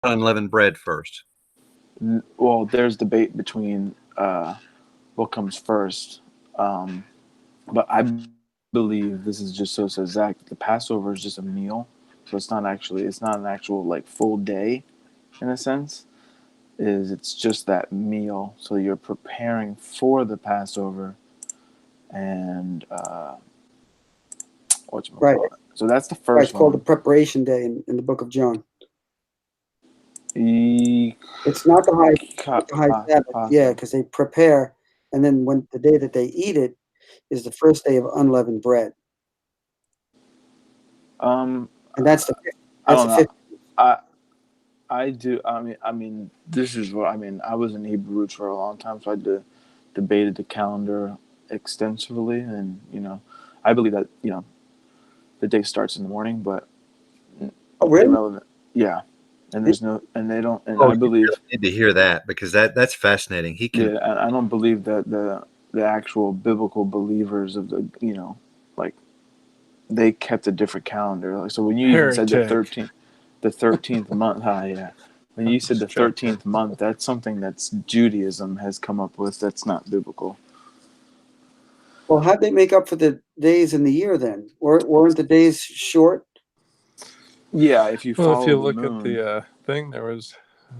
unleavened bread first. Well, there's debate between what comes first. Um, but I believe this is just so exact. The Passover is just a meal, so it's not an actual like full day in a sense. It's just that meal. So you're preparing for the Passover, and Right. whatchamacallit. So that's the Right. It's first called the one. preparation day in the book of John. E- It's not the high, not the high Sabbath. Yeah, Possible. because they prepare, and then when the day that they eat it is the first day of unleavened bread, Um, and that's the I that's don't the know. 50. I I do. I mean, this is what I mean. I was in Hebrew roots for a long time, so debated the calendar extensively, and I believe that the day starts in the morning, but Oh, really? irrelevant. Yeah, and It- there's no, and they don't, and Oh, I you believe, really need to hear that because that's fascinating. He can. yeah, and I don't believe that the actual biblical believers of like they kept a different calendar. Like, so when you even said Heretic. the 13th month, yeah. When I'm you said the just joking. 13th month, that's something that's Judaism has come up with. That's not biblical. Well, how'd they make up for the days in the year then? Weren't the days short? Yeah, if you Well, if follow you the look at moon. the thing, there was a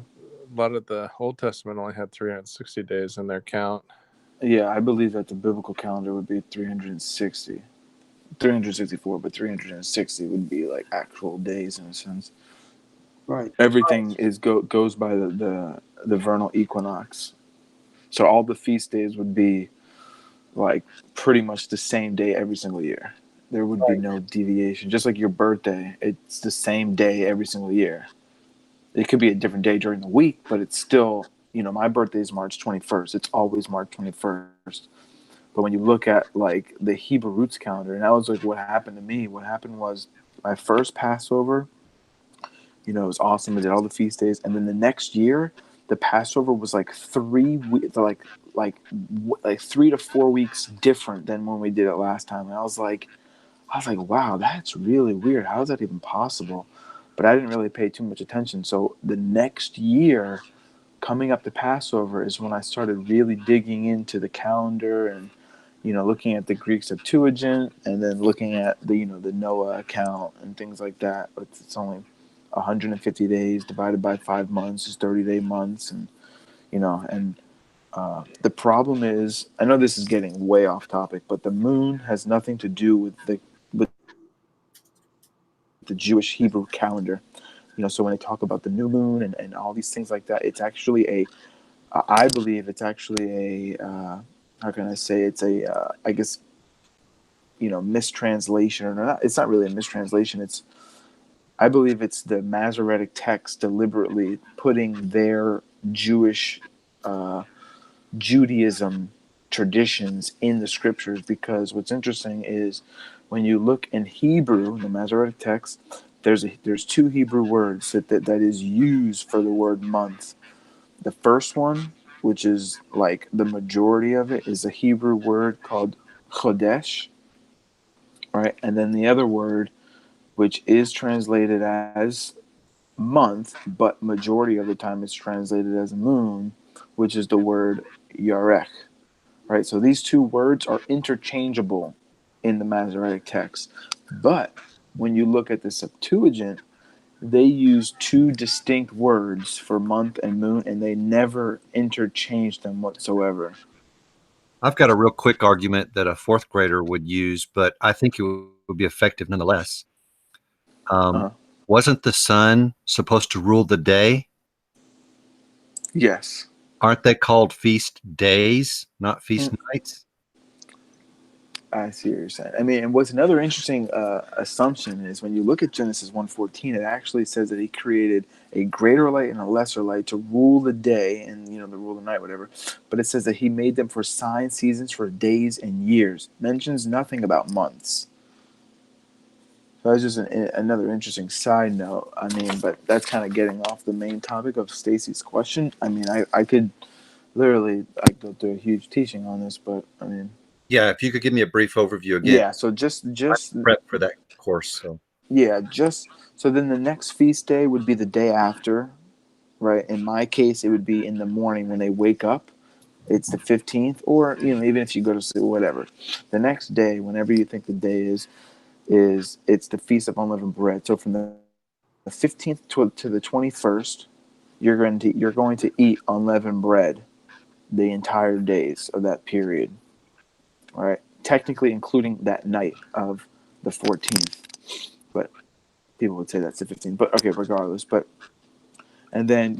lot of the Old Testament only had 360 days in their count. Yeah, I believe that the biblical calendar would be 364, but 360 would be like actual days in a sense. Right. Everything goes by the vernal equinox. So all the feast days would be like pretty much the same day every single year. There would be Right. no deviation. Just like your birthday, it's the same day every single year. It could be a different day during the week, but it's still, my birthday is March 21st. It's always March 21st. But when you look at like the Hebrew roots calendar, and that was like what happened to me. What happened was my first Passover, it was awesome. I did all the feast days, and then the next year, the Passover was like like 3 to 4 weeks different than when we did it last time. And I was like, wow, that's really weird. How is that even possible? But I didn't really pay too much attention. So the next year, coming up to Passover, is when I started really digging into the calendar and looking at the Greek Septuagint and then looking at the Noah account and things like that. But it's only 150 days divided by 5 months is 30-day months, and the problem is, I know this is getting way off topic, but the moon has nothing to do with the Jewish Hebrew calendar. So when they talk about the new moon and all these things like that, it's actually I believe it's actually how can I say, it's I guess mistranslation, or not. It's not really a mistranslation. I believe it's the Masoretic text deliberately putting their Jewish uh, Judaism traditions in the scriptures, because what's interesting is when you look in Hebrew, the Masoretic text, there's two Hebrew words that is used for the word month. The first one, which is like the majority of it, is a Hebrew word called chodesh, right? And then the other word, which is translated as month, but majority of the time it's translated as moon, which is the word yarech, right? So these two words are interchangeable in the Masoretic text. But when you look at the Septuagint, they use two distinct words for month and moon, and they never interchange them whatsoever. I've got a real quick argument that a fourth grader would use, but I think it would be effective nonetheless. Um, Uh, wasn't the sun supposed to rule the day? yes. Aren't they called feast days, not feast Mm, nights? I see what you're saying. I mean, and what's another interesting assumption is when you look at Genesis 1:14, it actually says that he created a greater light and a lesser light to rule the day and the rule the night, whatever. But it says that he made them for signs, seasons, for days and years. Mentions nothing about months. So that's just another interesting side note. I mean, but that's kind of getting off the main topic of Stacy's question. I mean, I could literally I go through a huge teaching on this, but I mean, Yeah, if you could give me a brief overview again. yeah. So just Prep for that course. So yeah, just so then the next feast day would be the day after. right? In my case, it would be in the morning when they wake up. It's the 15th, or even if you go to sleep, whatever. The next day, whenever you think the day is it's the Feast of Unleavened Bread. So from the 15th to the 21st, you're going to eat unleavened bread the entire days of that period, right? Technically, including that night of the 14th, but people would say that's the 15th. But okay, regardless. But and then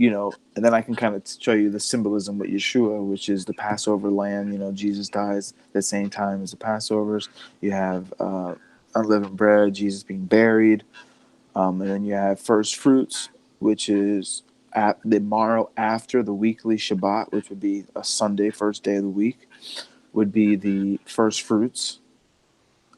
I can kind of show you the symbolism with Yeshua, which is the Passover lamb. Jesus dies the same time as the Passovers. You have unleavened bread, Jesus being buried, and then you have first fruits, which is at the morrow after the weekly Shabbat, which would be a Sunday, first day of the week, would be the first fruits.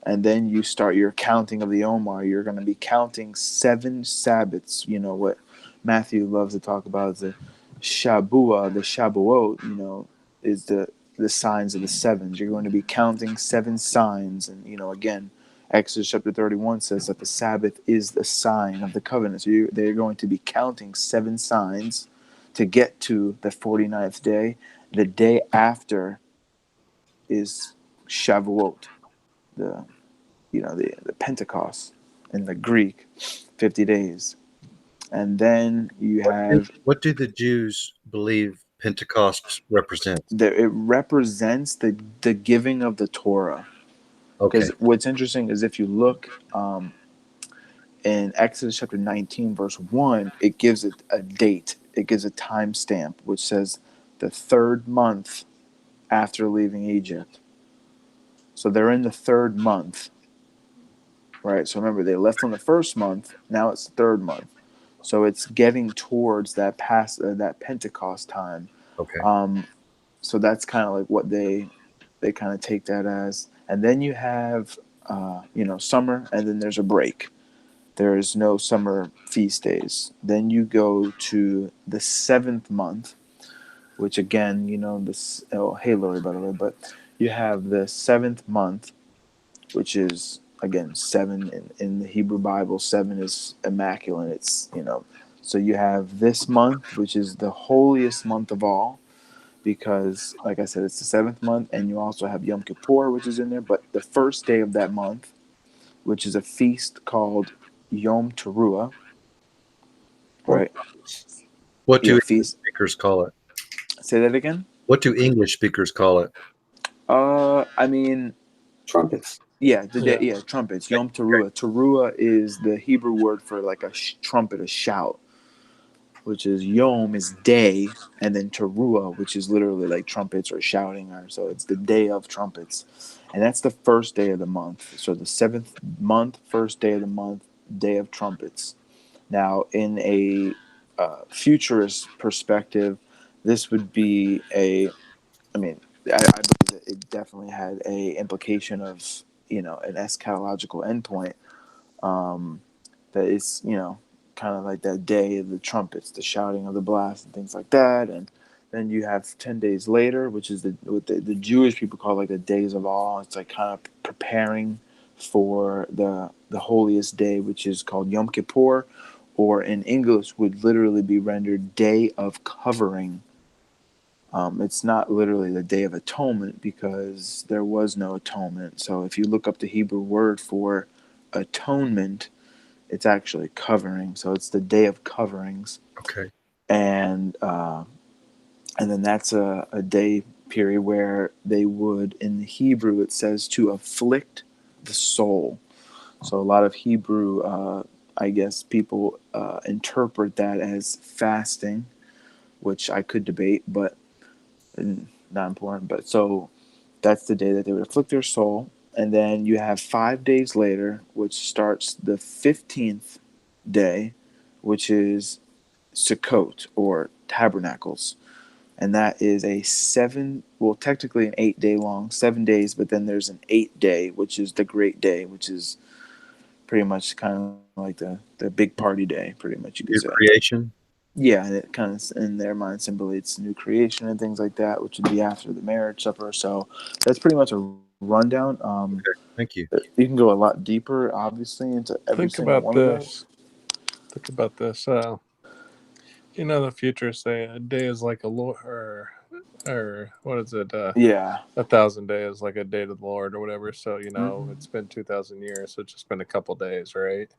And then you start your counting of the Omar. You're going to be counting 7 Sabbaths. You know what Matthew loves to talk about is the Shabua, the Shabuot. Is the signs of the sevens. You're going to be counting 7 signs, and again, Exodus chapter 31 says that the Sabbath is the sign of the covenant. So they're going to be counting 7 signs to get to the 49th day. The day after is Shavuot, the the Pentecost in the Greek, 50 days. And then you have What do the Jews believe Pentecost represents? it represents the giving of the Torah. Okay. Because what's interesting is if you look in Exodus chapter 19, verse 1, it gives it a date, it gives a timestamp, which says the 3rd month after leaving Egypt. So they're in the 3rd month, right? So remember, they left on the 1st month, now it's the 3rd month. So it's getting towards that Pentecost time. Okay. So that's kind of like what they kind of take that as. And then you have summer, and then there's a break. There is no summer feast days. Then you go to the 7th month, which again, this. Oh, hey, Lori, by the way. But you have the 7th month, which is again 7 in the Hebrew Bible. 7 is immaculate. So you have this month, which is the holiest month of all, because like I said, it's the 7th month, and you also have Yom Kippur, which is in there. But the first day of that month, which is a feast called Yom Teruah, right? What do Yeah, English feast. speakers call it? Say that again. What do English speakers call it? I mean, Trumpets. yeah, Yeah. yeah, trumpets. Yom Teruah. Teruah is the Hebrew word for like a trumpet, a shout, which is Yom is day, and then Teruah, which is literally like trumpets or shouting, or so it's the day of trumpets, and that's the first day of the month. So the 7th month, first day of the month, day of trumpets. Now, in a futurist perspective, this would be I mean, I believe that it definitely had a implication of an eschatological endpoint. Um, that it's kind of like that day of the trumpets, the shouting of the blast, and things like that. And then you have 10 days later, which is what the Jewish people call like the days of awe. It's like kind of preparing for the holiest day, which is called Yom Kippur, or in English would literally be rendered Day of Covering. It's not literally the Day of Atonement because there was no atonement. So if you look up the Hebrew word for atonement, it's actually covering. So it's the Day of Coverings, Okay. and then that's a day period where they would, in the Hebrew, it says to afflict the soul. So a lot of Hebrew, I guess, people interpret that as fasting, which I could debate, but not important. But so that's the day that they would afflict their soul. And then you have 5 days later, which starts the 15th day, which is Sukkot or Tabernacles. And that is technically an 8 day long, 7 days, but then there's an 8 day, which is the great day, which is pretty much kind of like the big party day, pretty much, you could say. New creation. Yeah, and it kind of in their mind symbolisms new creation and things like that, which would be after the marriage supper. So that's pretty much a rundown. Okay. Thank you. You can go a lot deeper, obviously, into every Think single about one of those. this. Think about this. You know, the futurists say a day is like a Lord, or what is it? Yeah. 1,000 days like a day to the Lord or whatever. So, you know, it's been 2,000 years. So it's just been a couple days, right?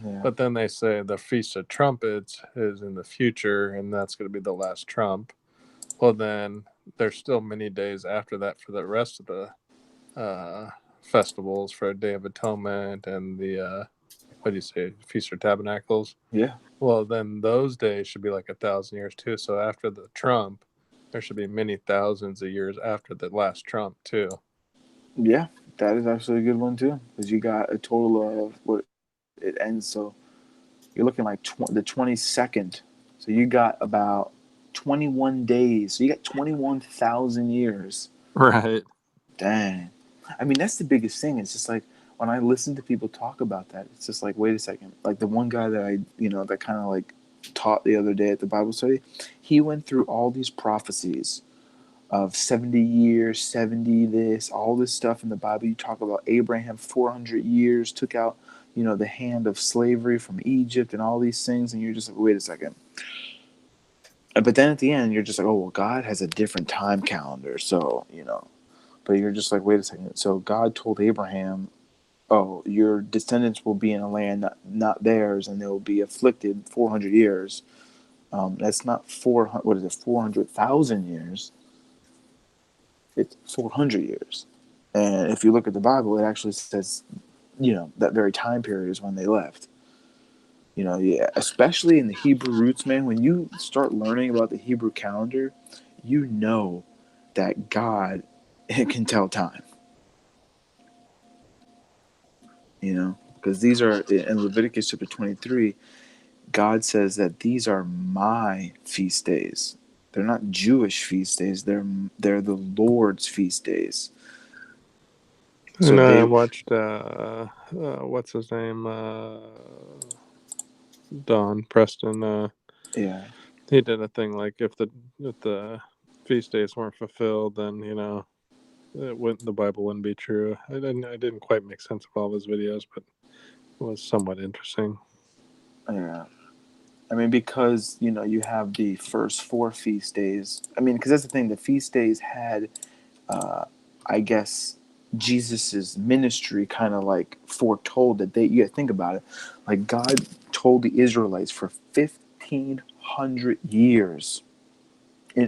Yeah. But then they say the Feast of Trumpets is in the future, and that's going to be the last trump. Well, then there's still many days after that for the rest of the festivals for a Day of Atonement and the, what do you say, Feast of Tabernacles. Yeah. Well, then those days should be like 1,000 years too. So after the Trump, there should be many thousands of years after the last Trump too. Yeah. That is actually a good one too, because you got a total of what it ends. So you're looking like the 22nd. So you got about 21 days. So you got 21,000 years. Right. Dang. I mean, that's the biggest thing. It's just like when I listen to people talk about that, it's just like, wait a second. Like the one guy that that kind of like taught the other day at the Bible study, he went through all these prophecies of 70 years, 70 this, all this stuff in the Bible. You talk about Abraham, 400 years, took out, the hand of slavery from Egypt and all these things. And you're just like, wait a second. But then at the end, you're just like, oh, well, God has a different time calendar. So, but you're just like, wait a second. So God told Abraham, oh, your descendants will be in a land not theirs, and they will be afflicted 400 years. That's not 400. What is it? 400,000 years. It's 400 years. And if you look at the Bible, it actually says, that very time period is when they left. Yeah, especially in the Hebrew roots, man. When you start learning about the Hebrew calendar, you know that God can tell time. Because these are in Leviticus chapter 23. God says that these are my feast days. They're not Jewish feast days. They're the Lord's feast days. So And I they, watched, what's his name? Don Preston. yeah, He did a thing like if the feast days weren't fulfilled, then the Bible wouldn't be true. I didn't quite make sense of all of his videos, but it was somewhat interesting. yeah. I mean, because you have the first 4 feast days. I mean, because that's the thing. The feast days had, I guess, Jesus's ministry kind of like foretold that you got to think about it. Like God told the Israelites for 1,500 years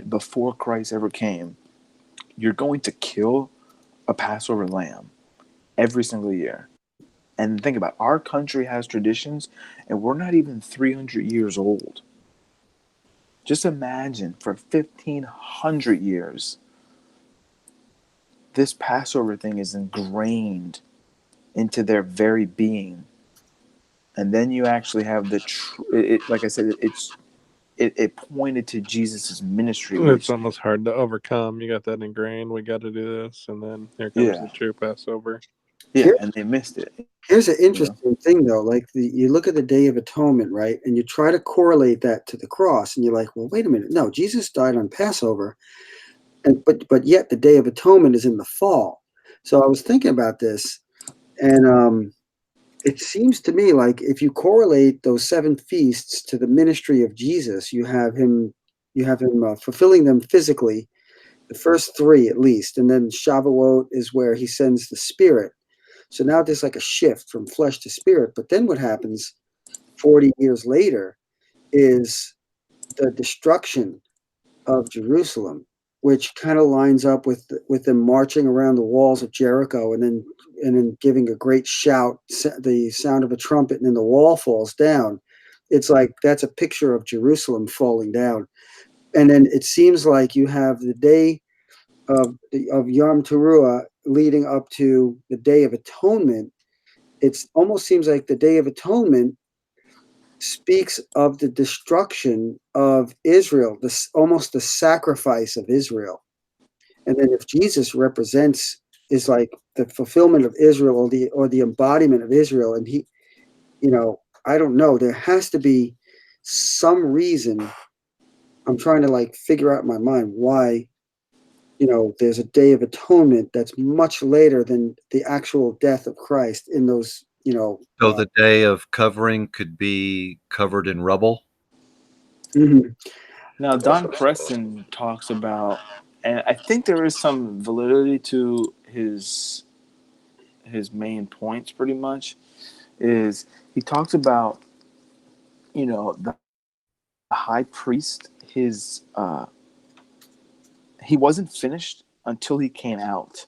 before Christ ever came, you're going to kill a Passover lamb every single year. And think about it, our country has traditions, and we're not even 300 years old. Just imagine for 1,500 years, this Passover thing is ingrained into their very being. And then you actually have like I said, it pointed to Jesus's ministry, It's which, almost hard to overcome. You got that ingrained. We got to do this, and then here comes the yeah, true Passover. yeah, Here, and they missed it. here's an You know, interesting thing, though. Like you look at the Day of Atonement, right, and you try to correlate that to the cross, and you're like, well, wait a minute. No, Jesus died on Passover, and but yet the Day of Atonement is in the fall. So I was thinking about this, and it seems to me like if you correlate those 7 feasts to the ministry of Jesus, you have him fulfilling them physically, the first 3 at least, and then Shavuot is where he sends the Spirit. So now there's like a shift from flesh to spirit. But then what happens 40 years later is the destruction of Jerusalem, which kind of lines up with them marching around the walls of Jericho and then giving a great shout, the sound of a trumpet, and then the wall falls down. It's like that's a picture of Jerusalem falling down. And then it seems like you have the day of Yom Teruah leading up to the Day of Atonement. It almost seems like the Day of Atonement speaks of the destruction of Israel, almost the sacrifice of Israel. And then if Jesus is like the fulfillment of Israel or the embodiment of Israel, and he, I don't know, there has to be some reason. I'm trying to like figure out in my mind why, there's a Day of Atonement that's much later than the actual death of Christ in those, So the day of covering could be covered in rubble. Mhm. Now, Don Preston talks about, and I think there is some validity to his main points. Pretty much, is he talks about the high priest. He wasn't finished until he came out,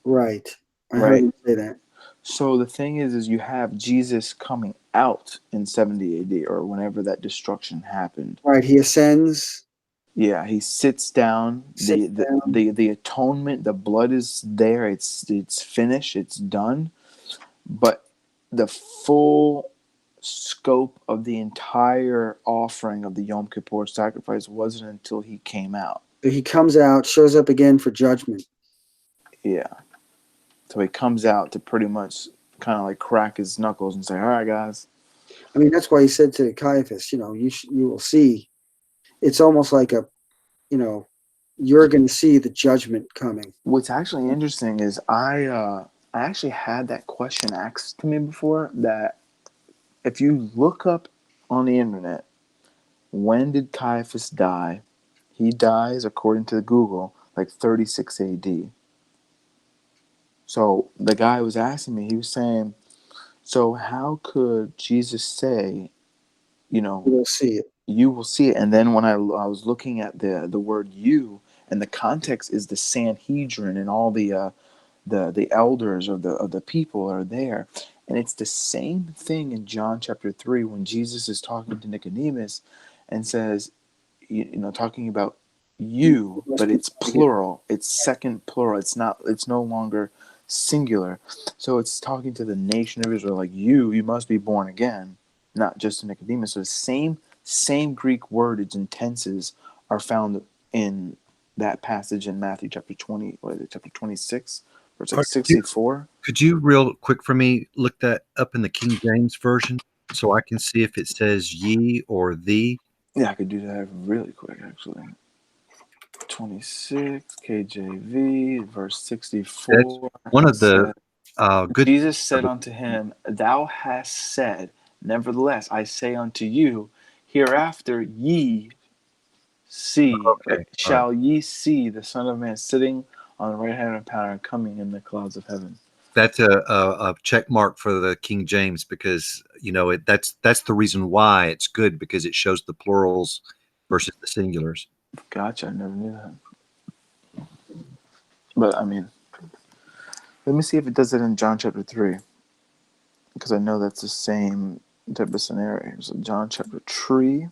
Right. I heard right? him say that. So the thing is you have Jesus coming out in 70 AD or whenever that destruction happened. Right. He ascends, Yeah, he sits down. sits down. The atonement, the blood is there. It's finished. It's done. But the full scope of the entire offering of the Yom Kippur sacrifice wasn't until he came out. He comes out, shows up again for judgment. Yeah. So he comes out to pretty much kind of like crack his knuckles and say, "All right, guys." I mean, that's why he said to Caiaphas, you will see. It's almost like you're going to see the judgment coming. What's actually interesting is I actually had that question asked to me before. That if you look up on the internet, when did Caiaphas die? He dies according to Google like 36 A.D. So the guy was asking me, he was saying, so how could Jesus say, you You know, will see it. you will see it? And then when I was looking at the word "you," and the context is the Sanhedrin and all the elders of the people are there, and it's the same thing in John chapter 3 when Jesus is talking to Nicodemus and says, talking about You you, must but be it's born again. plural. It's second plural. It's no longer singular. So it's talking to the nation of Israel like you must be born again, not just to Nicodemus. So the same Greek word, its intenses are found in that passage in Matthew chapter 20, what is it, chapter 26, verse like Could you, 64. could you real quick for me look that up in the King James version so I can see if it says ye or thee? Yeah, I could do that really quick actually. 26 KJV verse That's 64 one of the said, good Jesus things said of unto him, Thou hast said, nevertheless I say unto you, hereafter ye see, okay. All right. shall ye see the Son of Man sitting on the right hand of power and coming in the clouds of heaven. That's a check mark for the King James because that's the reason why it's good because it shows the plurals versus the singulars. Gotcha, I never knew that. But I mean, let me see if it does it in John chapter 3, because I know that's the same type of scenario. So John chapter 3,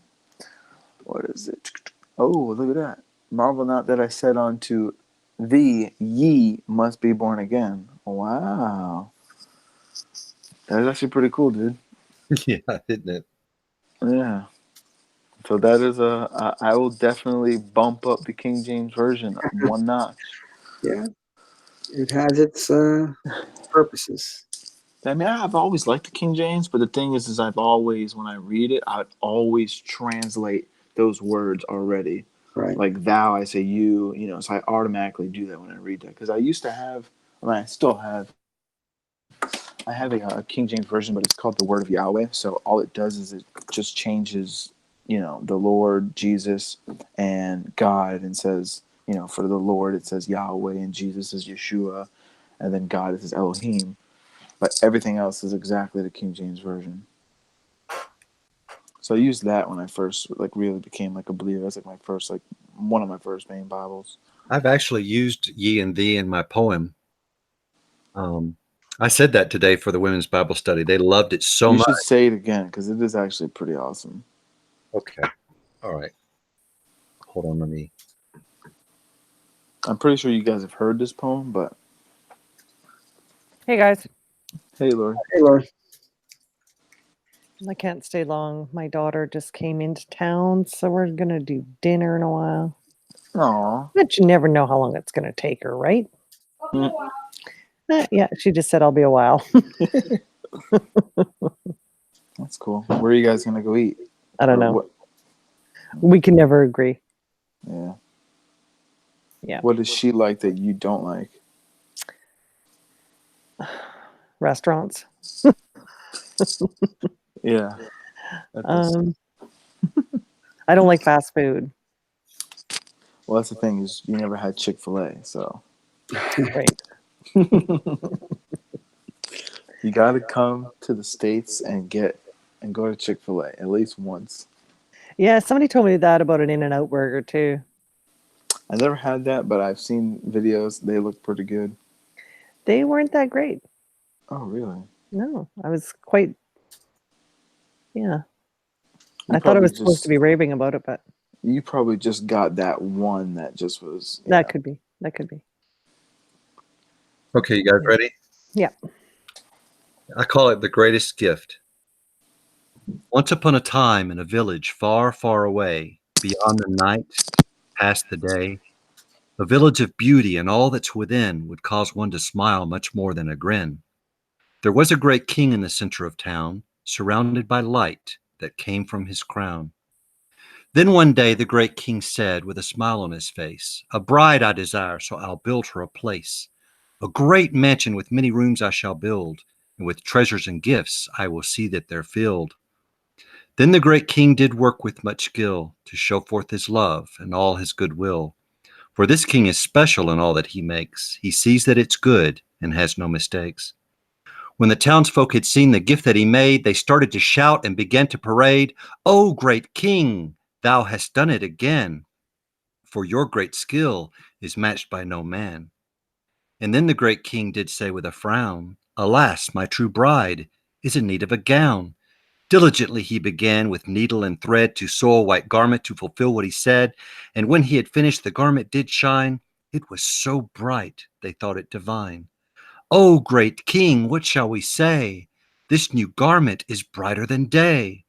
what is it? Oh, look at that. Marvel not that I said unto thee, ye must be born again. Wow. That's actually pretty cool, dude. Yeah, isn't it? Yeah. So that is I will definitely bump up the King James Version one notch. Yeah, it has its purposes. I mean, I've always liked the King James, but the thing is I've always, when I read it, I'd always translate those words already. Right. Like thou, I say you, so I automatically do that when I read that. Because I used to have, I still have, I have a King James Version, but it's called the Word of Yahweh. So all it does is it just changes, the Lord, Jesus, and God, and says, for the Lord, it says Yahweh, and Jesus is Yeshua, and then God, it says Elohim. But everything else is exactly the King James Version. So I used that when I first really became a believer. That's my first one of my first main Bibles. I've actually used ye and thee in my poem. Um, I said that today for the women's Bible study. They loved it so You much. should say it again because it is actually pretty awesome. Okay. All right. Hold on. Let me. I'm pretty sure you guys have heard this poem, but Hey guys, hey, Lord. Hey, Laura. I can't stay long. My daughter just came into town, so we're gonna do dinner in a while. Aw. But you never know how long it's gonna take her, right? Mm. Yeah, she just said I'll be a while. That's cool. Where are you guys gonna go eat? I don't Or know. what? We can never agree. Yeah. Yeah. What is she like that you don't like? Restaurants. Yeah. That does. I don't like fast food. Well, that's the thing is you never had Chick-fil-A, so Right. you got to come to the States and go to Chick-fil-A at least once. Yeah, somebody told me that about an In-N-Out burger too. I never had that, but I've seen videos. They look pretty good. They weren't that great. Oh, really? No, I was quite, yeah. You I thought I probably was supposed to just be raving about it, but you probably just got that one that just was, that could be. That could be. Okay, you guys ready? Yeah. I call it the greatest gift. Once upon a time in a village far, far away, beyond the night, past the day, a village of beauty and all that's within would cause one to smile much more than a grin. There was a great king in the center of town, surrounded by light that came from his crown. Then one day the great king said, with a smile on his face, "A bride I desire, so I'll build her a place. A great mansion with many rooms I shall build, and with treasures and gifts I will see that they're filled." Then the great king did work with much skill to show forth his love and all his goodwill. For this king is special in all that he makes. He sees that it's good and has no mistakes. When the townsfolk had seen the gift that he made, they started to shout and began to parade, "O great king, thou hast done it again, for your great skill is matched by no man." And then the great king did say with a frown, "Alas, my true bride is in need of a gown." Diligently he began with needle and thread to sew a white garment to fulfill what he said. And when he had finished, the garment did shine. It was so bright, they thought it divine. "O great king, what shall we say? This new garment is brighter than day."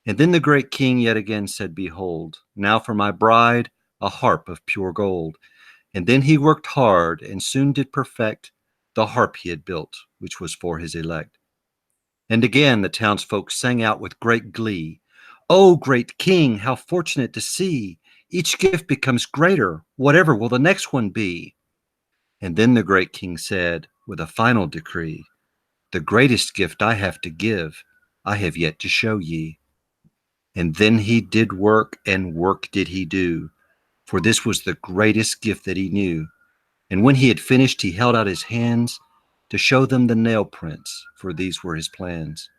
And then the great king yet again said, "Behold, now for my bride a harp of pure gold." And then he worked hard and soon did perfect the harp he had built, which was for his elect. And again the townsfolk sang out with great glee, "O great king, how fortunate to see! Each gift becomes greater, whatever will the next one be?" And then the great king said, with a final decree, "The greatest gift I have to give, I have yet to show ye." And then he did work, and work did he do, for this was the greatest gift that he knew. And when he had finished, he held out his hands to show them the nail prints, for these were his plans.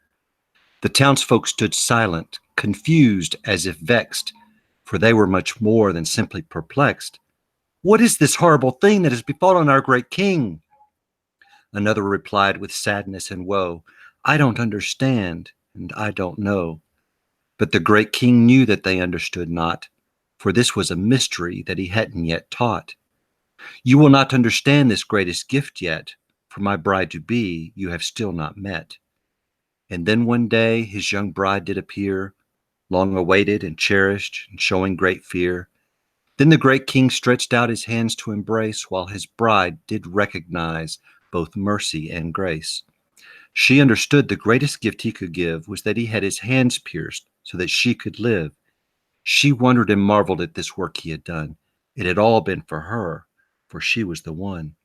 The townsfolk stood silent, confused as if vexed, for they were much more than simply perplexed. "What is this horrible thing that has befallen our great king?" Another replied with sadness and woe, "I don't understand, and I don't know." But the great king knew that they understood not, for this was a mystery that he hadn't yet taught. "You will not understand this greatest gift yet, for my bride to be you have still not met." And then one day his young bride did appear, long awaited and cherished, and showing great fear. Then the great king stretched out his hands to embrace, while his bride did recognize both mercy and grace. She understood the greatest gift he could give was that he had his hands pierced so that she could live. She wondered and marveled at this work he had done. It had all been for her, for she was the one.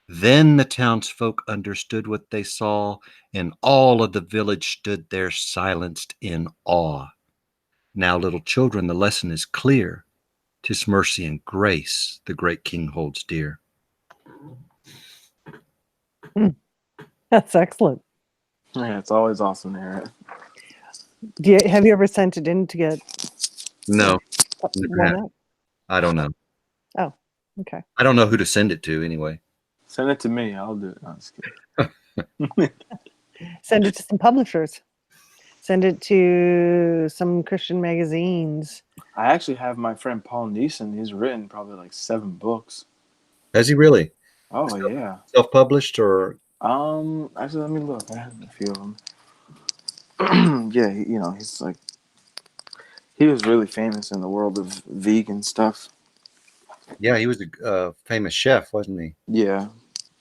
Then the townsfolk understood what they saw, and all of the village stood there silenced in awe. Now, little children, the lesson is clear. 'Tis mercy and grace the great king holds dear. Hmm, that's excellent. Yeah, it's always awesome to hear it. Have you ever sent it in to get? No, Why not? I don't know. Oh, okay. I don't know who to send it to anyway. Send it to me. I'll do it. No, I'm just kidding. Send it to some publishers. Send it to some Christian magazines. I actually have my friend Paul Neeson. He's written probably like 7 books. Has he really? Oh yeah. Self-published or? Actually, let me look. I have a few of them. Yeah, he's like he was really famous in the world of vegan stuff. Yeah, he was a famous chef, wasn't he? Yeah,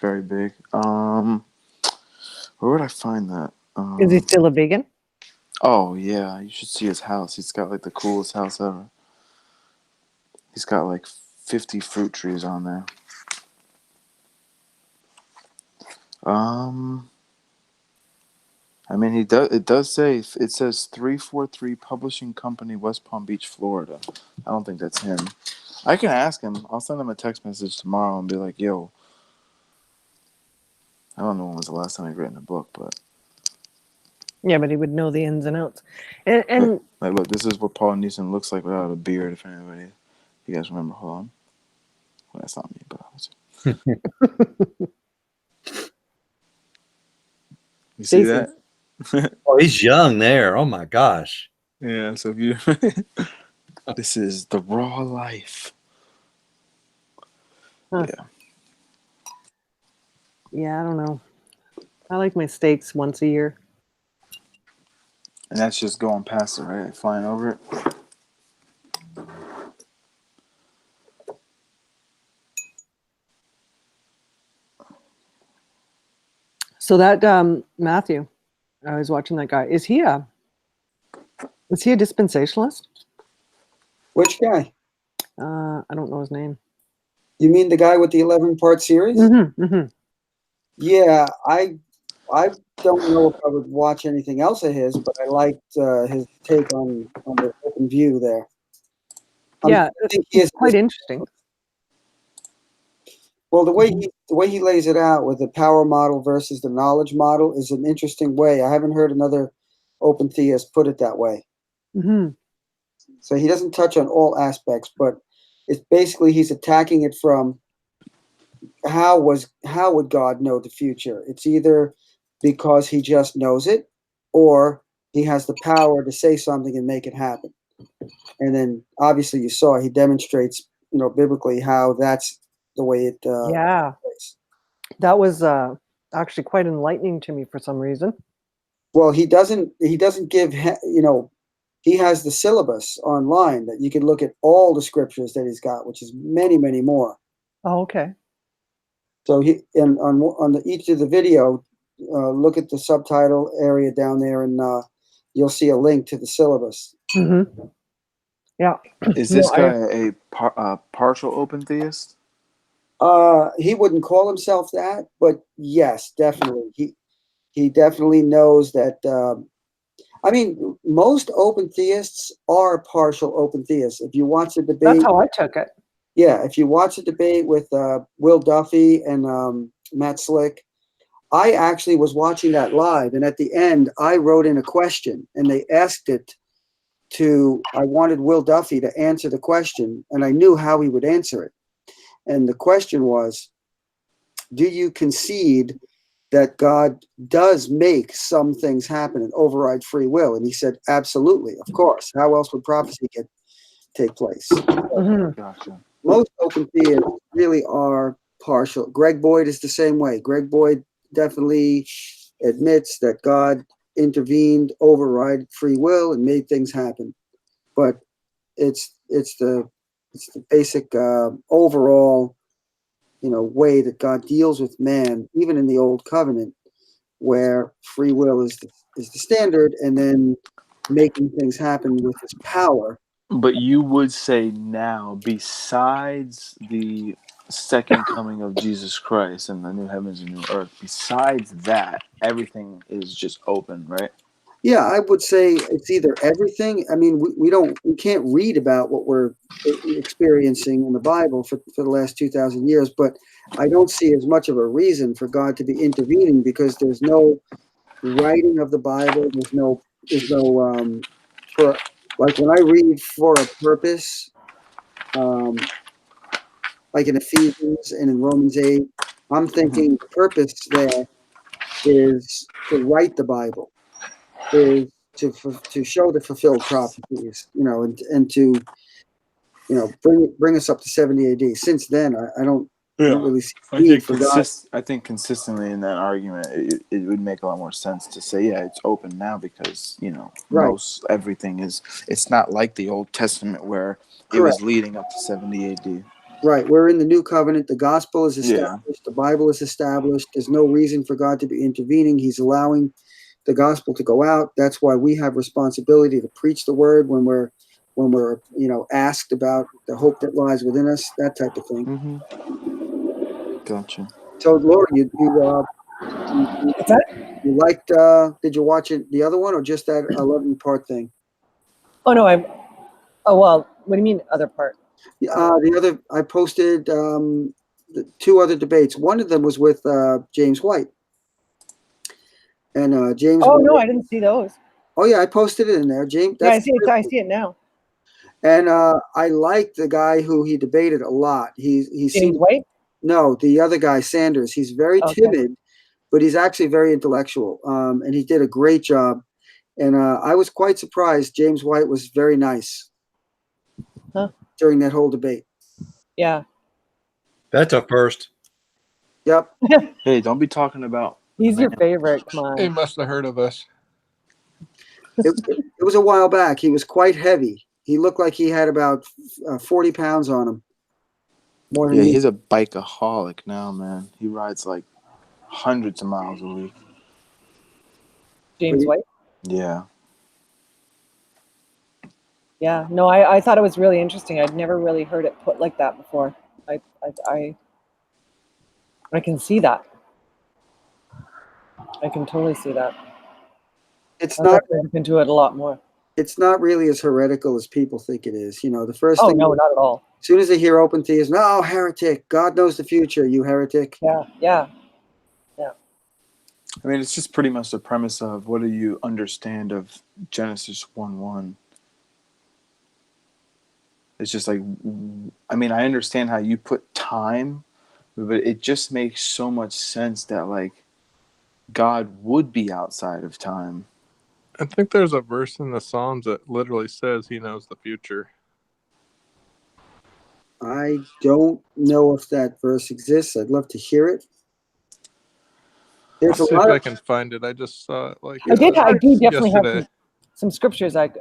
very big. Where would I find that? Is he still a vegan? Oh yeah, you should see his house. He's got like the coolest house ever. He's got like 50 fruit trees on there. Um, I mean, he does. It does say it says 343 Publishing Company, West Palm Beach, Florida. I don't think that's him. I can ask him. I'll send him a text message tomorrow and be like, "Yo, I don't know when was the last time I've written a book, but Yeah, but he would know the ins and outs. And like, look, this is what Paul Neeson looks like without a beard. If anybody, if you guys remember, hold on. Well, that's not me, but you see that? Oh, he's young there. Oh my gosh. Yeah. So if you, this is the raw life. Huh. Yeah, I don't know. I like my steaks once a year. And that's just going past it, right? Like flying over it. So that Matthew, I was watching that guy. Is he a dispensationalist? Which guy? I don't know his name. You mean the guy with the 11-part series? Mm-hmm. Yeah, I don't know if I would watch anything else of his, but I liked his take on the open view there. Yeah, I think he is quite interesting. Well, the way he lays it out with the power model versus the knowledge model is an interesting way. I haven't heard another open theist put it that way. Mm-hmm. So he doesn't touch on all aspects, but it's basically he's attacking it from how would God know the future? It's either because he just knows it, or he has the power to say something and make it happen. And then obviously you saw he demonstrates, biblically how that's the way it Yeah, plays. that was actually quite enlightening to me for some reason. Well, he doesn't give, he has the syllabus online that you can look at all the scriptures that he's got, which is many, many more. Oh, okay. So on each of the video, look at the subtitle area down there, and you'll see a link to the syllabus. Mm-hmm. Yeah. Is this guy a partial open theist? He wouldn't call himself that, but yes, definitely. He definitely knows that. I mean, most open theists are partial open theists. If you watch the debate, That's how I took it. Yeah, if you watch the debate with Will Duffy and Matt Slick, I actually was watching that live, and at the end, I wrote in a question, and they asked it I wanted Will Duffy to answer the question, and I knew how he would answer it. And the question was, do you concede that God does make some things happen and override free will? And he said, absolutely, of course. How else would prophecy take place? Mm-hmm. Gotcha. Most open theists really are partial. Greg Boyd is the same way. Greg Boyd definitely admits that God intervened, override free will, and made things happen. But it's the basic overall, way that God deals with man, even in the Old Covenant, where free will is the standard, and then making things happen with his power. But you would say now, besides the second coming of Jesus Christ and the new heavens and new earth, besides that, everything is just open, right? Yeah, I would say it's either everything. I mean, we can't read about what we're experiencing in the Bible for the last 2,000 years, but I don't see as much of a reason for God to be intervening, because there's no writing of the Bible. There's no for, like, when I read for a purpose, like in Ephesians and in Romans 8, I'm thinking the purpose there is to write the Bible, is to show the fulfilled prophecies, and to bring us up to 70 AD. Since then, I don't really see the need for God. I think consistently in that argument, it would make a lot more sense to say, yeah, it's open now because Right. most everything is. It's not like the Old Testament where it Correct. was leading up to 70 AD. Right. We're in the new covenant. The gospel is established. Yeah. The Bible is established. There's no reason for God to be intervening. He's allowing the gospel to go out. That's why we have responsibility to preach the word when we're asked about the hope that lies within us, that type of thing. Gotcha. So, Laura, What's that? You liked? Did you watch it, the other one, or just that 11-part thing? Oh no, Oh well, what do you mean other part? The other, I posted the 2 other debates. One of them was with James White, and James. Oh White, no, I didn't see those. oh yeah, I posted it in there. James. Yeah, I That's see it. I see it now. And I like the guy who he debated a lot. He James seemed White. no, the other guy, Sanders. He's very Okay. timid, but he's actually very intellectual. And he did a great job. And I was quite surprised. James White was very nice during that whole debate. Yeah. That's a first. Yep. Hey, don't be talking about. He's your favorite. Come He on. must have heard of us. It was a while back. He was quite heavy. He looked like he had about 40 pounds on him. More than Yeah, me. he's a bikeaholic now, man. He rides like hundreds of miles a week. James White. Yeah. Yeah. No, I thought it was really interesting. I'd never really heard it put like that before. I can see that. I can totally see that. It's I'll not. definitely look into it a lot more. It's not really as heretical as people think it is. You know, the first Oh thing. no, not at all. As soon as they hear open theism, no, heretic. God knows the future, you heretic. Yeah. I mean, it's just pretty much the premise of what do you understand of Genesis 1:1? It's just like, I mean, I understand how you put time, but it just makes so much sense that, like, God would be outside of time. I think there's a verse in the Psalms that literally says he knows the future. I don't know if that verse exists. I'd love to hear it. There's I'll a see lot if I of can find it. I just saw it like I do definitely yesterday. have some scriptures that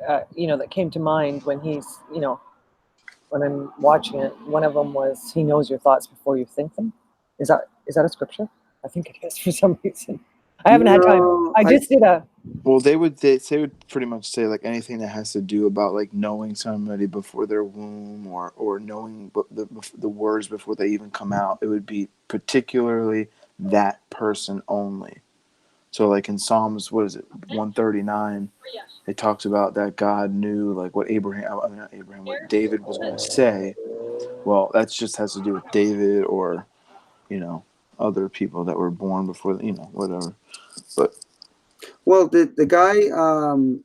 came to mind when he's when I'm watching it. One of them was he knows your thoughts before you think them. Is that a scripture? I think it is for some reason. I haven't had time. No, I just did a Well, they would pretty much say like anything that has to do about like knowing somebody before their womb or knowing the words before they even come out. It would be particularly that person only. So like in Psalms, what is it, 139? It talks about that God knew like what what David was going to say. Well, that just has to do with David or other people that were born before whatever. But well, the guy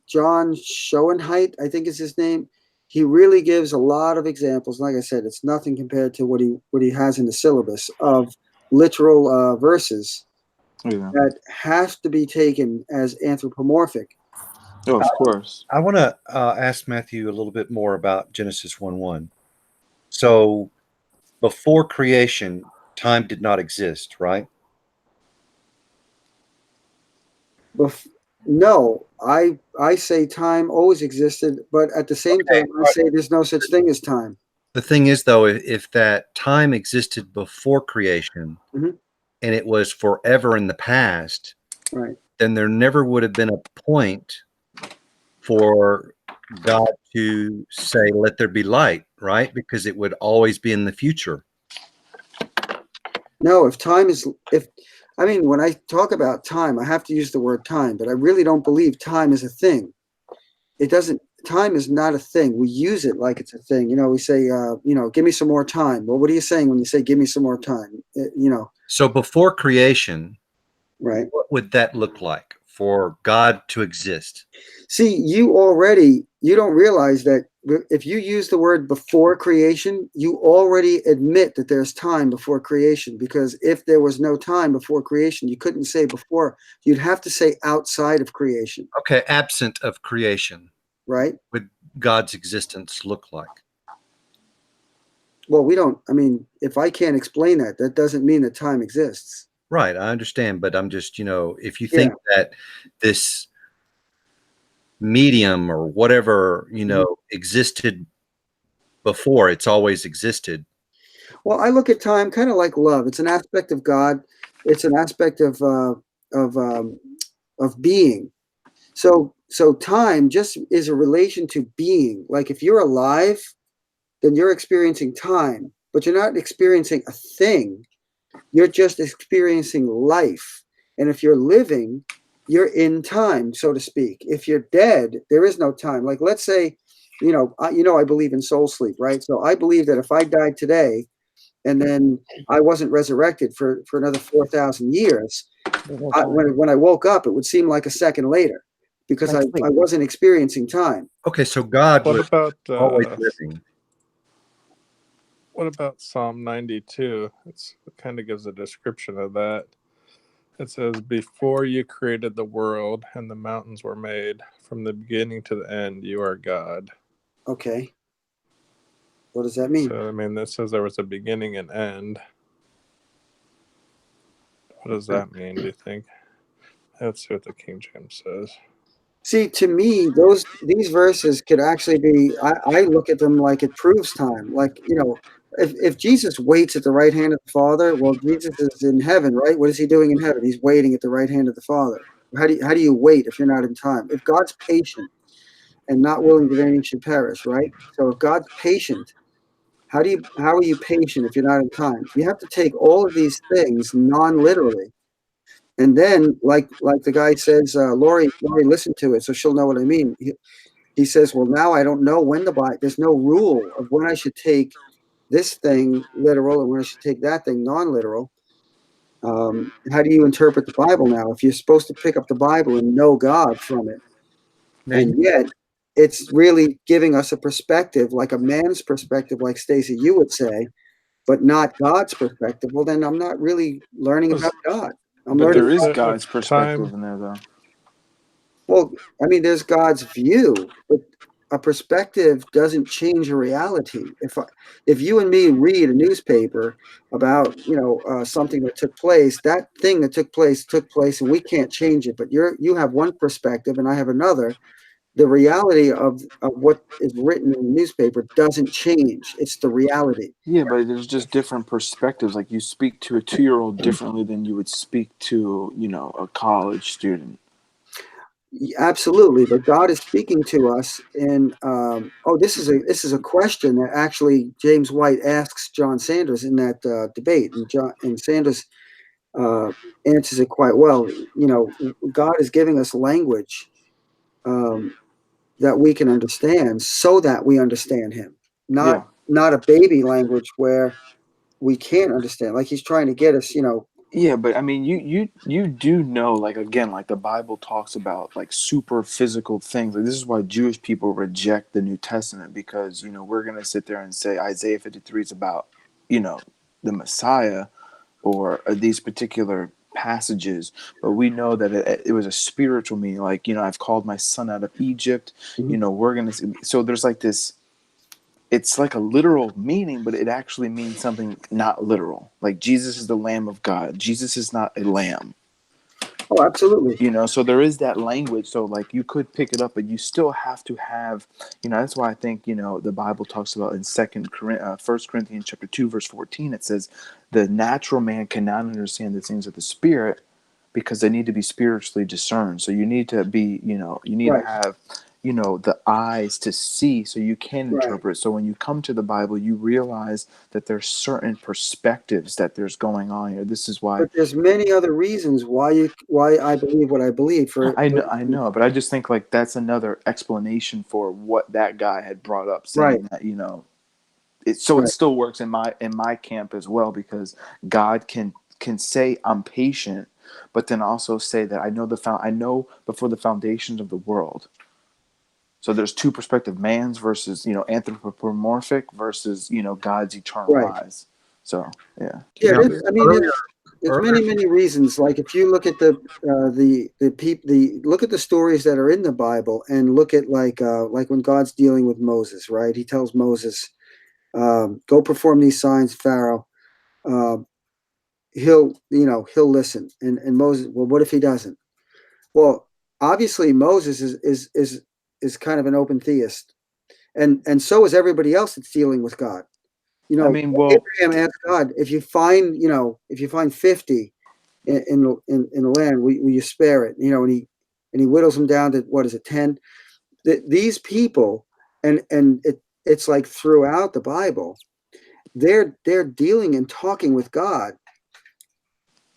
John Schoenheit, I think is his name. He really gives a lot of examples. Like I said, it's nothing compared to what he has in the syllabus of literal verses that have to be taken as anthropomorphic. of course. I want to ask Matthew a little bit more about Genesis 1:1. So before creation, time did not exist, right? No, I say time always existed, but at the same time, I say there's no such thing as time. The thing is, though, if that time existed before creation Mhm. and it was forever in the past, Right. then there never would have been a point for God to say, let there be light, right? Because it would always be in the future. No, when I talk about time, I have to use the word time, but I really don't believe time is a thing. Time is not a thing. We use it like it's a thing. We say, give me some more time. Well, what are you saying when you say, give me some more time? So before creation, right. What would that look like for God to exist? See, you don't realize that if you use the word before creation, you already admit that there's time before creation, because if there was no time before creation, you couldn't say before. You'd have to say outside of creation. Okay, absent of creation. Right? Would God's existence look like? Well, if I can't explain that, that doesn't mean that time exists. Right, I understand, but I'm just, if you think that this medium or whatever, existed before, it's always existed. Well, I look at time kind of like love. It's an aspect of God. It's an aspect of being. So time just is a relation to being. Like if you're alive, then you're experiencing time, but you're not experiencing a thing. You're just experiencing life. And if you're living, you're in time, so to speak. If you're dead, there is no time. Like, let's say, I believe in soul sleep, right? So I believe that if I died today and then I wasn't resurrected for another 4,000 years, There's no time. when I woke up, it would seem like a second later because Like I sleep. wasn't experiencing time. Okay, so God What was about always living. what about Psalm 92? It kind of gives a description of that. It says, "Before you created the world and the mountains were made, from the beginning to the end, you are God." Okay. What does that mean? So, I mean, this says there was a beginning and end. What does that mean, do you think? Let's see what the King James says. See, to me, these verses could actually be. I look at them like it proves time. Like, if Jesus waits at the right hand of the Father, well, Jesus is in heaven, right? What is he doing in heaven? He's waiting at the right hand of the Father. How do you wait if you're not in time? If God's patient and not willing that any should perish, right? So if God's patient, how are you patient if you're not in time? You have to take all of these things non-literally. And then, like the guy says, Lori, listen to it, so she'll know what I mean. He says, well, now I don't know when to buy. There's no rule of when I should take this thing literal and when I should take that thing non-literal. How do you interpret the Bible now? If you're supposed to pick up the Bible and know God from it, and yet it's really giving us a perspective, like a man's perspective, like Stacey, you would say, but not God's perspective. Well, then I'm not really learning about God. I'm But learning. there is If God's perspective time, in there, though. Well, I mean, there's God's view, but a perspective doesn't change a reality. If you and me read a newspaper about something that took place, that thing that took place, and we can't change it. But you have one perspective, and I have another. The reality of what is written in the newspaper doesn't change. It's the reality. Yeah, but there's just different perspectives. Like you speak to a 2-year-old differently than you would speak to, a college student. Absolutely, but God is speaking to us, and this is a question that actually James White asks John Sanders in that debate, and Sanders answers it quite well. God is giving us language that we can understand, so that we understand Him, Yeah. not a baby language where we can't understand. Like He's trying to get us, Yeah, but I mean, you do know, like, again, like the Bible talks about like super physical things. Like this is why Jewish people reject the New Testament, because we're gonna sit there and say Isaiah 53 is about the Messiah, or these particular passages, but we know that it was a spiritual meaning. Like I've called my son out of Egypt. We're gonna see. So there's like this. It's like a literal meaning, but it actually means something not literal. Like Jesus is the Lamb of God. Jesus is not a lamb. oh, absolutely, So there is that language. So like you could pick it up, but you still have to have, that's why I think, the Bible talks about in 1 Corinthians chapter 2, verse 14, it says the natural man cannot understand the things of the spirit because they need to be spiritually discerned. So you need to be, you need right, to have, the eyes to see so you can right. interpret. So when you come to the Bible, you realize that there's certain perspectives that there's going on here. This is why But there's many other reasons why I believe what I believe. I know, but I just think like that's another explanation for what that guy had brought up, Right, saying that it right, still works in my camp as well, because God can say I'm patient, but then also say that I know before the foundations of the world. So there's two perspectives: man's versus anthropomorphic versus God's eternal right. eyes. So yeah. Yeah, Now, I mean, earlier, there's earlier, many reasons. Like if you look at look at the stories that are in the Bible, and look at like when God's dealing with Moses, right? He tells Moses, "Go perform these signs, Pharaoh." Um, he'll listen, and Moses. Well, what if he doesn't? Well, obviously Moses is kind of an open theist, and so is everybody else that's dealing with God. I mean, well, Abraham asked God, if you find 50 in the land, will you spare it? And he whittles them down to, what is it, 10? These people, and it's like throughout the Bible, they're dealing and talking with God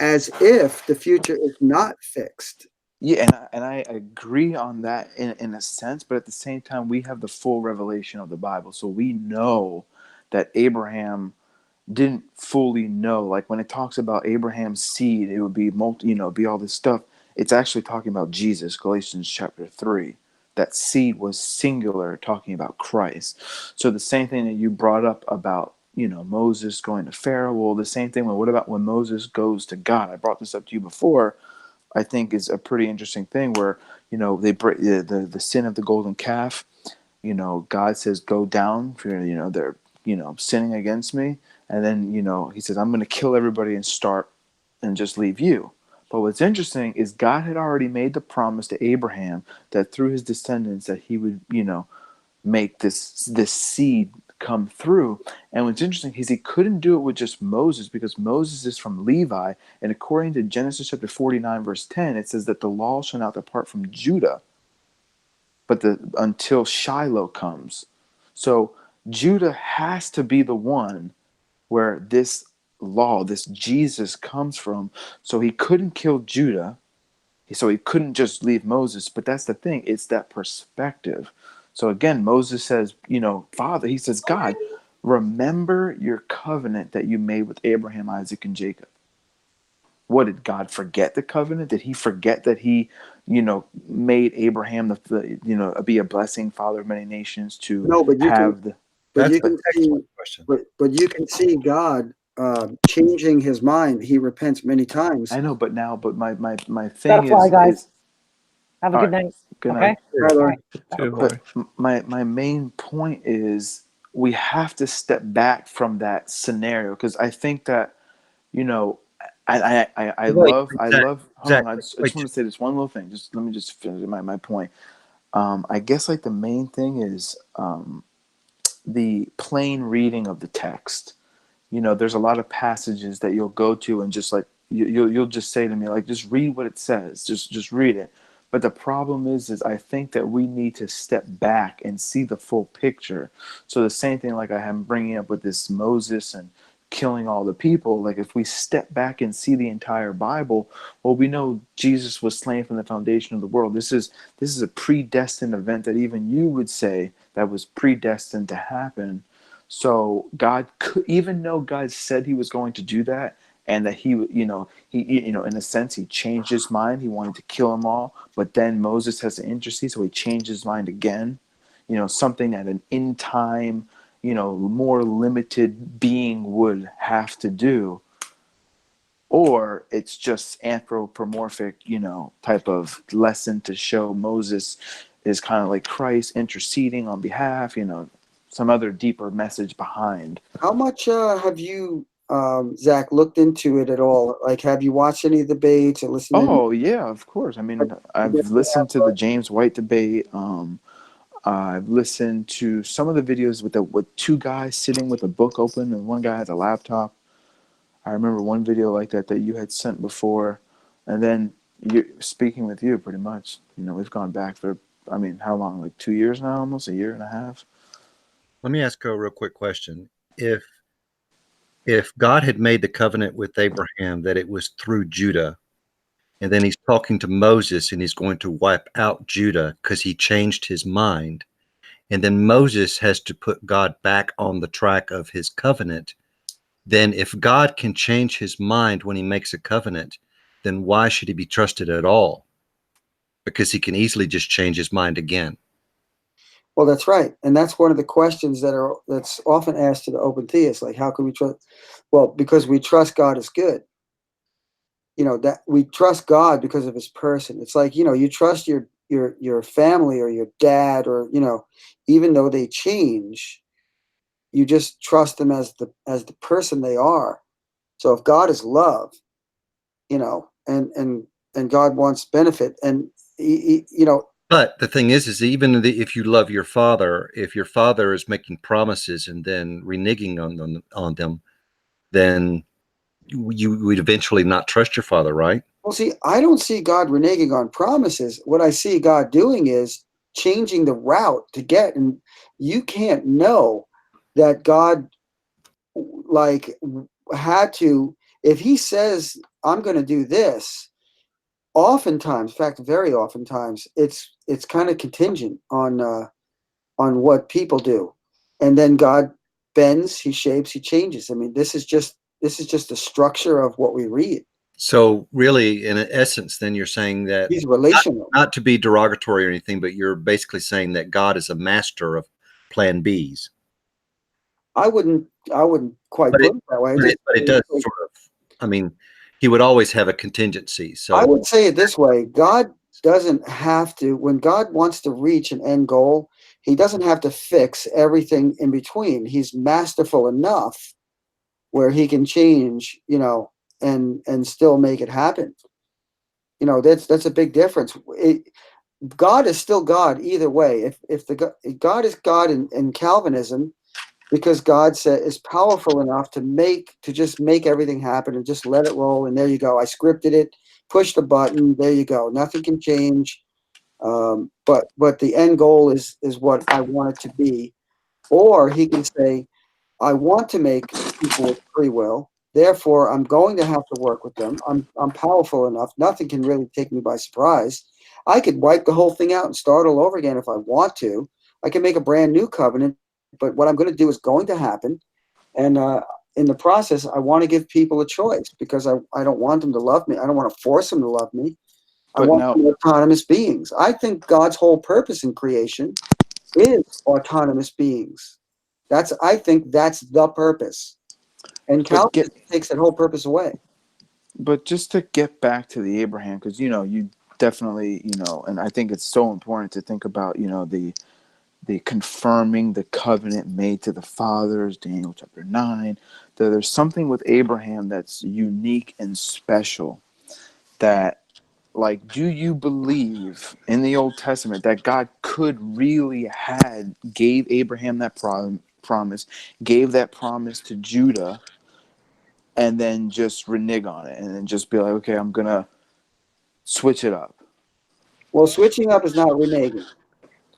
as if the future is not fixed. Yeah, and I agree on that in a sense, but at the same time, we have the full revelation of the Bible, so we know that Abraham didn't fully know. Like when it talks about Abraham's seed, it would be be all this stuff. It's actually talking about Jesus, Galatians chapter 3. That seed was singular, talking about Christ. So the same thing that you brought up about, Moses going to Pharaoh. Well, the same thing. Well, what about when Moses goes to God? I brought this up to you before. I think is a pretty interesting thing where, they break the sin of the golden calf. God says, go down for, they're, sinning against me. And then, he says, I'm going to kill everybody and start and just leave you. But what's interesting is God had already made the promise to Abraham that through his descendants that he would, make this seed come through. And what's interesting is he couldn't do it with just Moses because Moses is from Levi. And according to Genesis chapter 49, verse 10, it says that the law shall not depart from Judah, but until Shiloh comes. So Judah has to be the one where this law, this Jesus comes from. So he couldn't kill Judah. So he couldn't just leave Moses. But that's the thing. It's that perspective. So again, Moses says, Father, he says, God, remember your covenant that you made with Abraham, Isaac, and Jacob. What, did God forget the covenant? Did he forget that he, made Abraham be a blessing, father of many nations, to No, but you can, have the but That's you an can see, excellent question. but you can see God changing his mind. He repents many times. I know, but my Gotta thing fly, guys. is Have a all good right, night. good Okay. night. Right, All Lord. right. Too, But boy. my main point is we have to step back from that scenario because I think that you know I Wait, love Zach, hold Zach, on, I just wait. want to say this one little thing. Just let me just finish my point. I guess like the main thing is the plain reading of the text. There's a lot of passages that you'll go to and just like you'll just say to me like just read what it says, just read it. But the problem is I think that we need to step back and see the full picture. So the same thing like I am bringing up with this Moses and killing all the people, like if we step back and see the entire Bible, well, we know Jesus was slain from the foundation of the world. This is a predestined event that even you would say that was predestined to happen. So God could, even though God said he was going to do that, and that in a sense, he changed his mind. He wanted to kill them all, but then Moses has to intercede, so he changed his mind again. Something that an in time, more limited being would have to do, or it's just anthropomorphic, type of lesson to show Moses is kind of like Christ interceding on behalf, some other deeper message behind. How much have you, Zach, looked into it at all? Like, have you watched any debates or listened to any? Oh yeah, of course. I mean, I guess I've you have, listened to the James White debate. I've listened to some of the videos with two guys sitting with a book open and one guy has a laptop. I remember one video like that you had sent before, and then speaking with you pretty much. We've gone back for, I mean, how long? Like 2 years now, almost a year and a half. Let me ask you a real quick question. If God had made the covenant with Abraham that it was through Judah, and then he's talking to Moses and he's going to wipe out Judah because he changed his mind, and then Moses has to put God back on the track of his covenant, then if God can change his mind when he makes a covenant, then why should he be trusted at all? Because he can easily just change his mind again. well, that's right, and that's one of the questions that's often asked to the open theists. Like, how can we trust? Well, because we trust God is good. That we trust God because of his person. It's like, you trust your family or your dad, or even though they change, you just trust them as the person they are. So if God is love, and God wants benefit, and But the thing is even if you love your father, if your father is making promises and then reneging on them, then you would eventually not trust your father, right? well, see, I don't see God reneging on promises. What I see God doing is changing the route to get, and you can't know that God like had to if he says, I'm going to do this, oftentimes, in fact, very oftentimes, it's kind of contingent on what people do. And then God bends, he shapes, he changes. I mean, this is just the structure of what we read. So really, in essence, then you're saying that He's relational. not to be derogatory or anything, but you're basically saying that God is a master of plan Bs. I wouldn't quite But put it that way. but it does sort of, I mean, he would always have a contingency. I So would say it this way. God doesn't have to, when God wants to reach an end goal, he doesn't have to fix everything in between. He's masterful enough where he can change, and still make it happen. That's a big difference. God is still God either way. If God is God in Calvinism, because God is powerful enough to just make everything happen and just let it roll. And there you go. I scripted it, push the button. There you go. Nothing can change. But the end goal is what I want it to be. Or he can say, I want to make people with free will. Therefore, I'm going to have to work with them. I'm powerful enough. Nothing can really take me by surprise. I could wipe the whole thing out and start all over again if I want to. I can make a brand new covenant, but what I'm going to do is going to happen. And in the process, I want to give people a choice because I don't want them to love me. I don't want to force them to love me. I But want now, them autonomous beings. I think God's whole purpose in creation is autonomous beings. I think that's the purpose. And but Calvinism takes that whole purpose away. but just to get back to the Abraham, because you definitely, and I think it's so important to think about, the confirming the covenant made to the fathers, Daniel chapter 9. There's something with Abraham that's unique and special. That, like, do you believe in the Old Testament that God could really gave Abraham that promise, gave that promise to Judah, and then just renege on it and then just be like, okay, I'm gonna switch it up? Well, switching up is not reneging.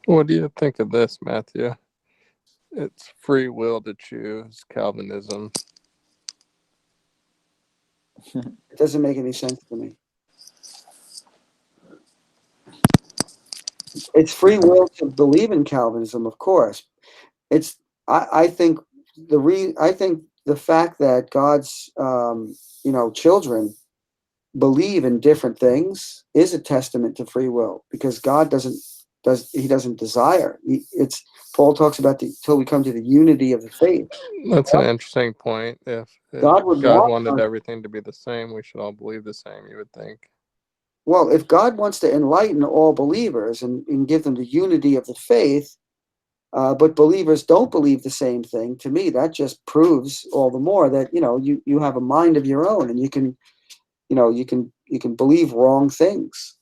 What do you think of this, Matthew? It's free will to choose Calvinism. It doesn't make any sense to me. It's free will to believe in Calvinism, of course. I think the fact that God's children believe in different things is a testament to free will, because God doesn't desire. It's Paul talks about till we come to the unity of the faith. That's an interesting point. If God would God want wanted us. everything to be the same, we should all believe the same, you would think. Well, if God wants to enlighten all believers and give them the unity of the faith, but believers don't believe the same thing, to me, that just proves all the more that you have a mind of your own, and you can believe wrong things.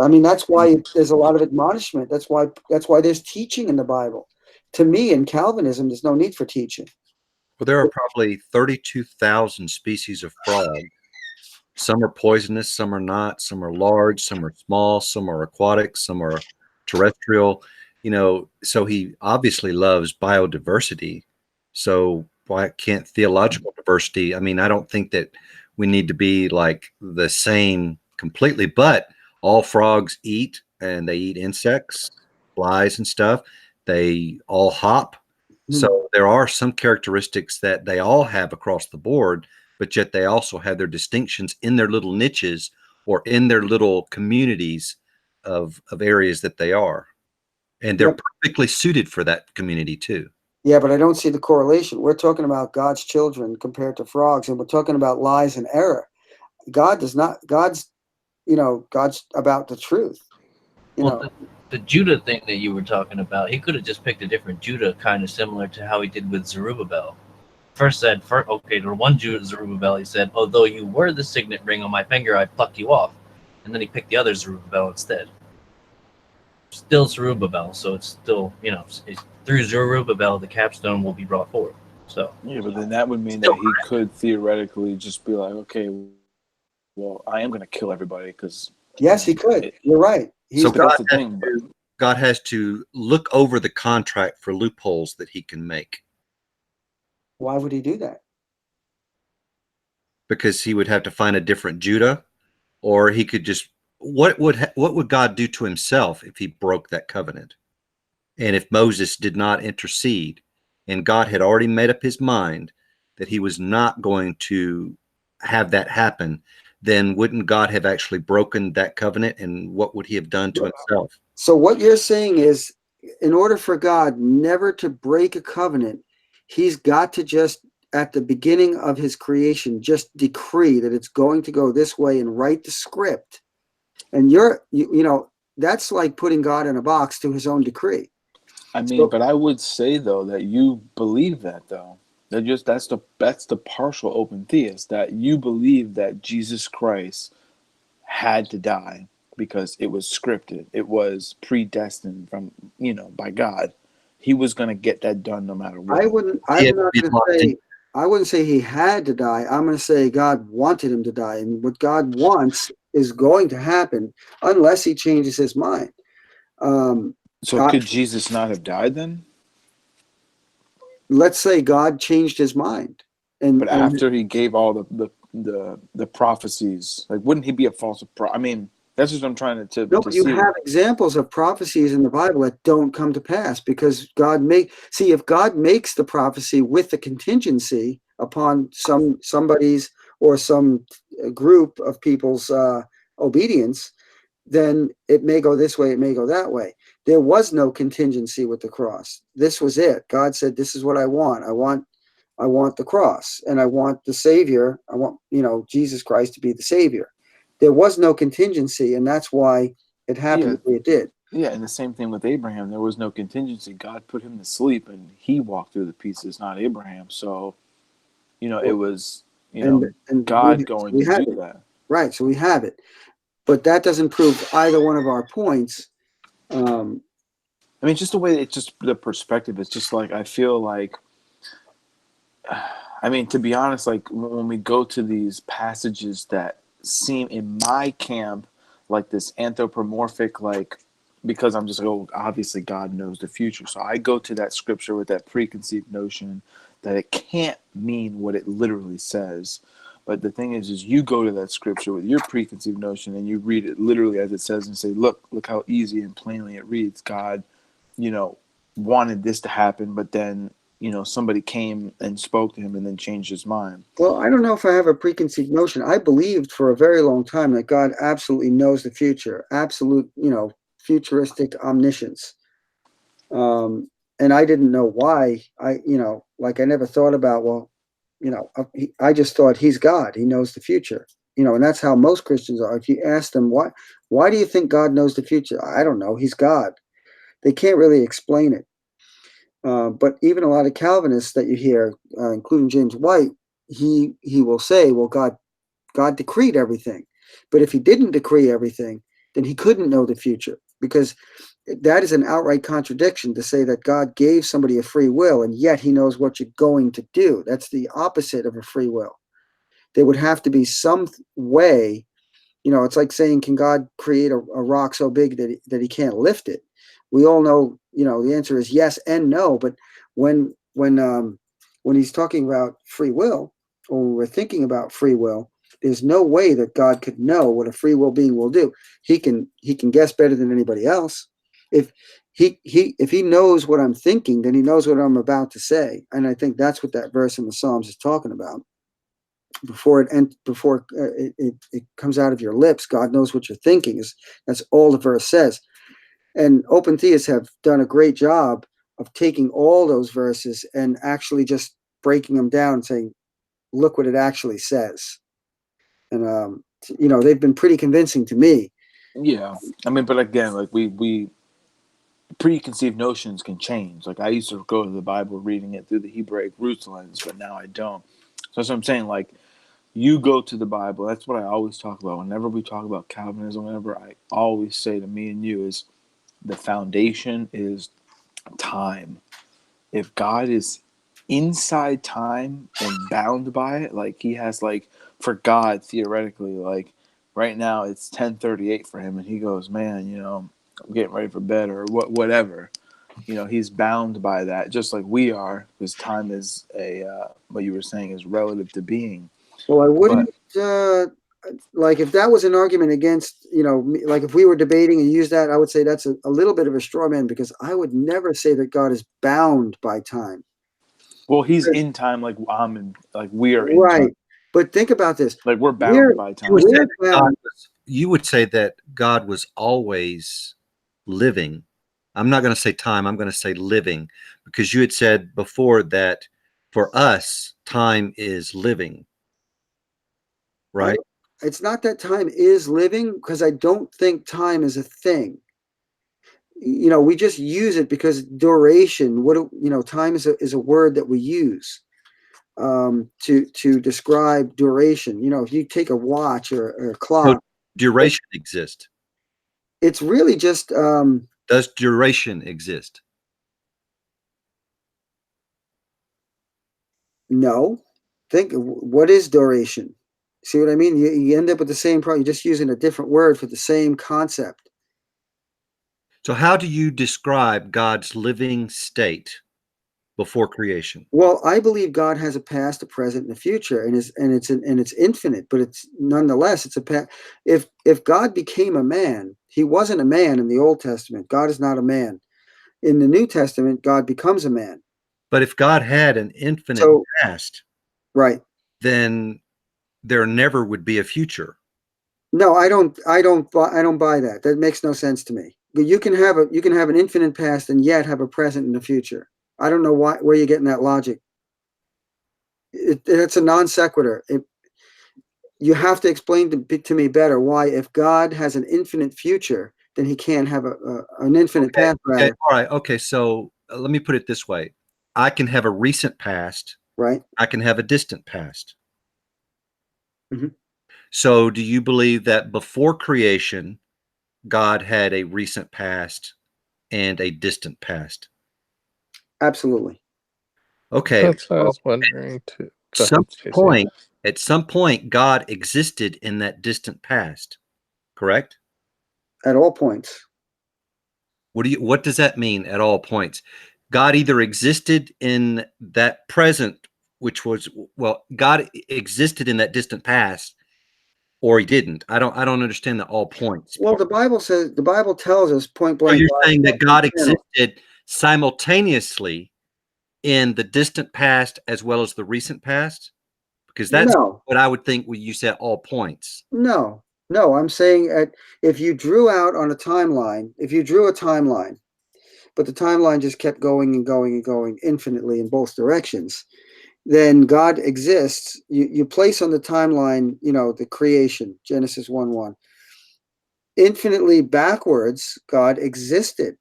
I mean, that's why there's a lot of admonishment. That's why there's teaching in the Bible. To me, in Calvinism, there's no need for teaching. well, there are probably 32,000 species of frog. Some are poisonous, some are not, some are large, some are small, some are aquatic, some are terrestrial. So he obviously loves biodiversity. So why can't theological diversity? I mean, I don't think that we need to be like the same completely, but all frogs eat, and they eat insects, flies and stuff. They all hop. So there are some characteristics that they all have across the board, but yet they also have their distinctions in their little niches or in their little communities of areas that they are. And they're Yep. perfectly suited for that community too. Yeah, but I don't see the correlation. We're talking about God's children compared to frogs, and we're talking about lies and error. God does not. God's about the truth. Well, the Judah thing that you were talking about, he could have just picked a different Judah, kind of similar to how he did with Zerubbabel. Okay, the one Judah, Zerubbabel, he said, although you were the signet ring on my finger, I plucked you off. And then he picked the other Zerubbabel instead. Still Zerubbabel, so it's still, through Zerubbabel, the capstone will be brought forth. So Yeah, but then that would mean that he could theoretically just be like, okay, well, I am going to kill everybody because. Yes, he could. You're right. So That's the thing. God has to look over the contract for loopholes that he can make. Why would he do that? because he would have to find a different Judah, or he could just what would God do to himself if he broke that covenant? And if Moses did not intercede, and God had already made up his mind that he was not going to have that happen, then wouldn't God have actually broken that covenant? And what would he have done to himself? So what you're saying is, in order for God never to break a covenant, he's got to just, at the beginning of his creation, just decree that it's going to go this way and write the script. And that's like putting God in a box to his own decree. I mean, but I would say though that you believe that though. That's the partial open theist, that you believe that Jesus Christ had to die because it was scripted. It was predestined from by God. He was going to get that done no matter what. I wouldn't say he had to die. I'm going to say God wanted him to die, and what God wants is going to happen unless he changes his mind. So could Jesus not have died then? Let's say God changed his mind, but after he gave all the prophecies, like, wouldn't he be a false prophet? I mean, that's what I'm trying to no, but you have examples of prophecies in the Bible that don't come to pass because if God makes the prophecy with the contingency upon somebody's or some group of people's obedience, then it may go this way, it may go that way. There was no contingency with the cross. This was it. God said, this is what I want. I want the cross, and I want the Savior. I want, Jesus Christ to be the Savior. There was no contingency, and that's why it happened the way it did. Yeah, and the same thing with Abraham. There was no contingency. God put him to sleep, and he walked through the pieces, not Abraham. So, it was, God going to do that. Right, so we have it. But that doesn't prove either one of our points. I mean, just the way it's just the perspective. It's just like, I feel like, I mean, to be honest, like when we go to these passages that seem in my camp like this anthropomorphic, like, because I'm just like, oh, obviously God knows the future. So I go to that scripture with that preconceived notion that it can't mean what it literally says. But the thing is you go to that scripture with your preconceived notion and you read it literally as it says and say, look how easy and plainly it reads. God, wanted this to happen, but then, somebody came and spoke to him and then changed his mind. Well, I don't know if I have a preconceived notion. I believed for a very long time that God absolutely knows the future, absolute, futuristic omniscience. And I didn't know why. I never thought about, well, I just thought he's God. He knows the future, and that's how most Christians are. If you ask them, why do you think God knows the future? I don't know. He's God. They can't really explain it. But even a lot of Calvinists that you hear, including James White, he will say, well, God decreed everything. But if he didn't decree everything, then he couldn't know the future, because that is an outright contradiction to say that God gave somebody a free will and yet he knows what you're going to do. That's the opposite of a free will. There would have to be some way, it's like saying, can God create a rock so big that he can't lift it? We all know, the answer is yes and no. But when he's talking about free will, or when we're thinking about free will, there's no way that God could know what a free will being will do. He can guess better than anybody else. If he knows what I'm thinking, then he knows what I'm about to say. And I think that's what that verse in the Psalms is talking about. Before it comes out of your lips, God knows what you're thinking. That's all the verse says. And open theists have done a great job of taking all those verses and actually just breaking them down and saying, look what it actually says. And, they've been pretty convincing to me. Yeah. I mean, but again, like we preconceived notions can change. Like I used to go to the Bible reading it through the Hebraic roots lens, but now I don't. So that's what I'm saying. Like, you go to the Bible. That's what I always talk about. Whenever we talk about Calvinism, whenever I always say to me and you is the foundation is time. If God is inside time and bound by it, like he has, like, for God, theoretically, like right now it's 10:38 for him and he goes, man, I'm getting ready for bed or whatever. He's bound by that, just like we are, because time is what you were saying is relative to being. Well, I wouldn't, like if that was an argument against, like if we were debating and use that, I would say that's a little bit of a straw man, because I would never say that God is bound by time. Well, he's in time like we are in Right. time. But think about this. Like we're bound by You would time. say We're that God bound. you would say that God was always living. I'm not going to say time, I'm going to say living, because you had said before that for us, time is living, right? It's not that time is living, because I don't think time is a thing. We just use it because duration. Time is a word that we use to describe duration. If you take a watch or a So clock, duration exists. it's really just Does duration exist? no. Think, what is duration? See what I mean? You end up with the same problem. You're just using a different word for the same concept. So how do you describe God's living state before creation? Well, I believe God has a past, a present, and a future, and it's infinite. But it's nonetheless, it's a past. If God became a man, he wasn't a man in the Old Testament. God is not a man. In the New Testament, God becomes a man. But if God had an infinite So, past, right? then there never would be a future. No, I don't buy that. That makes no sense to me. But you can have an infinite past and yet have a present and a future. I don't know where you're getting that logic. It's a non sequitur. You have to explain to me better why, if God has an infinite future, then he can't have an infinite past, rather. All right. Okay. So let me put it this way. I can have a recent past. Right. I can have a distant past. Mhm. So do you believe that before creation, God had a recent past and a distant past? Absolutely. Okay. That's what I was wondering too. Go Some ahead, Stacey. point, at some point, God existed in that distant past, correct? At all points. What does that mean at all points? God either existed in that present, God existed in that distant past, or he didn't. I don't understand the all points Well, part. the Bible tells us point So blank. you're saying that God eternal. existed simultaneously in the distant past as well as the recent past? Because that's No, what I would think when you said all points. no, no. I'm saying if you drew out on a timeline, if you drew a timeline, but the timeline just kept going and going and going infinitely in both directions, then God exists. You place on the timeline, the creation, Genesis 1:1. Infinitely backwards, God existed.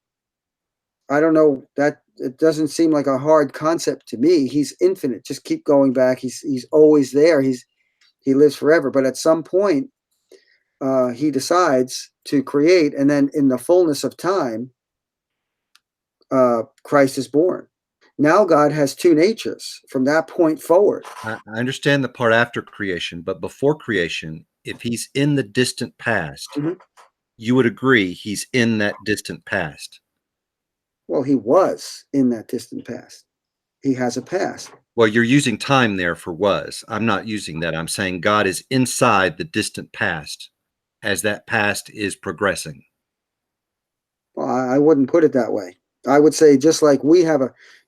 I don't know, that it doesn't seem like a hard concept to me. He's infinite. Just keep going back. He's always there. He lives forever. But at some point, he decides to create, and then in the fullness of time, Christ is born. Now God has two natures from that point forward. I understand the part after creation, but before creation, if he's in the distant past, Mhm. you would agree he's in that distant past. Well, he was in that distant past. He has a past. Well, you're using time there for was. I'm not using that. I'm saying God is inside the distant past as that past is progressing. Well, I wouldn't put it that way. I would say, just like we have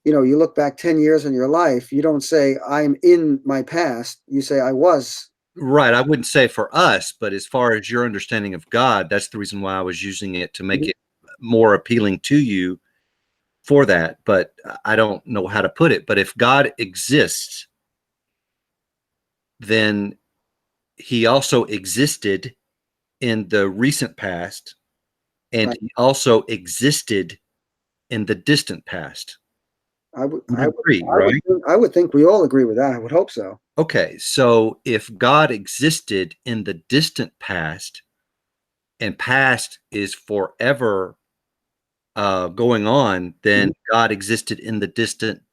you look back 10 years in your life, you don't say, I'm in my past. You say, I was. Right. I wouldn't say for us, but as far as your understanding of God, that's the reason why I was using it to make Mhm. it more appealing to you for that. But I don't know how to put it. But if God exists, then he also existed in the recent past, and Right. he also existed in the distant past. I would, You I would, agree, I would, right? I would think we all agree with that. I would hope so. Okay, so if God existed in the distant past, and past is forever going on, then God existed in the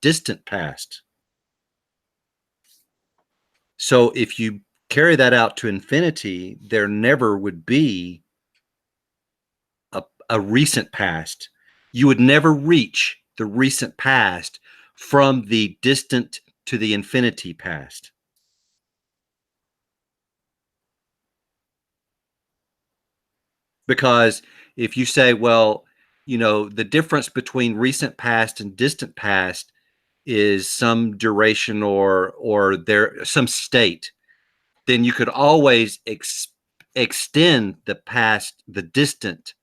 distant past. So if you carry that out to infinity, there never would be a recent past. You would never reach the recent past from the distant to the infinity past. Because if you say, well, the difference between recent past and distant past is some duration or there some state, then you could always extend the distant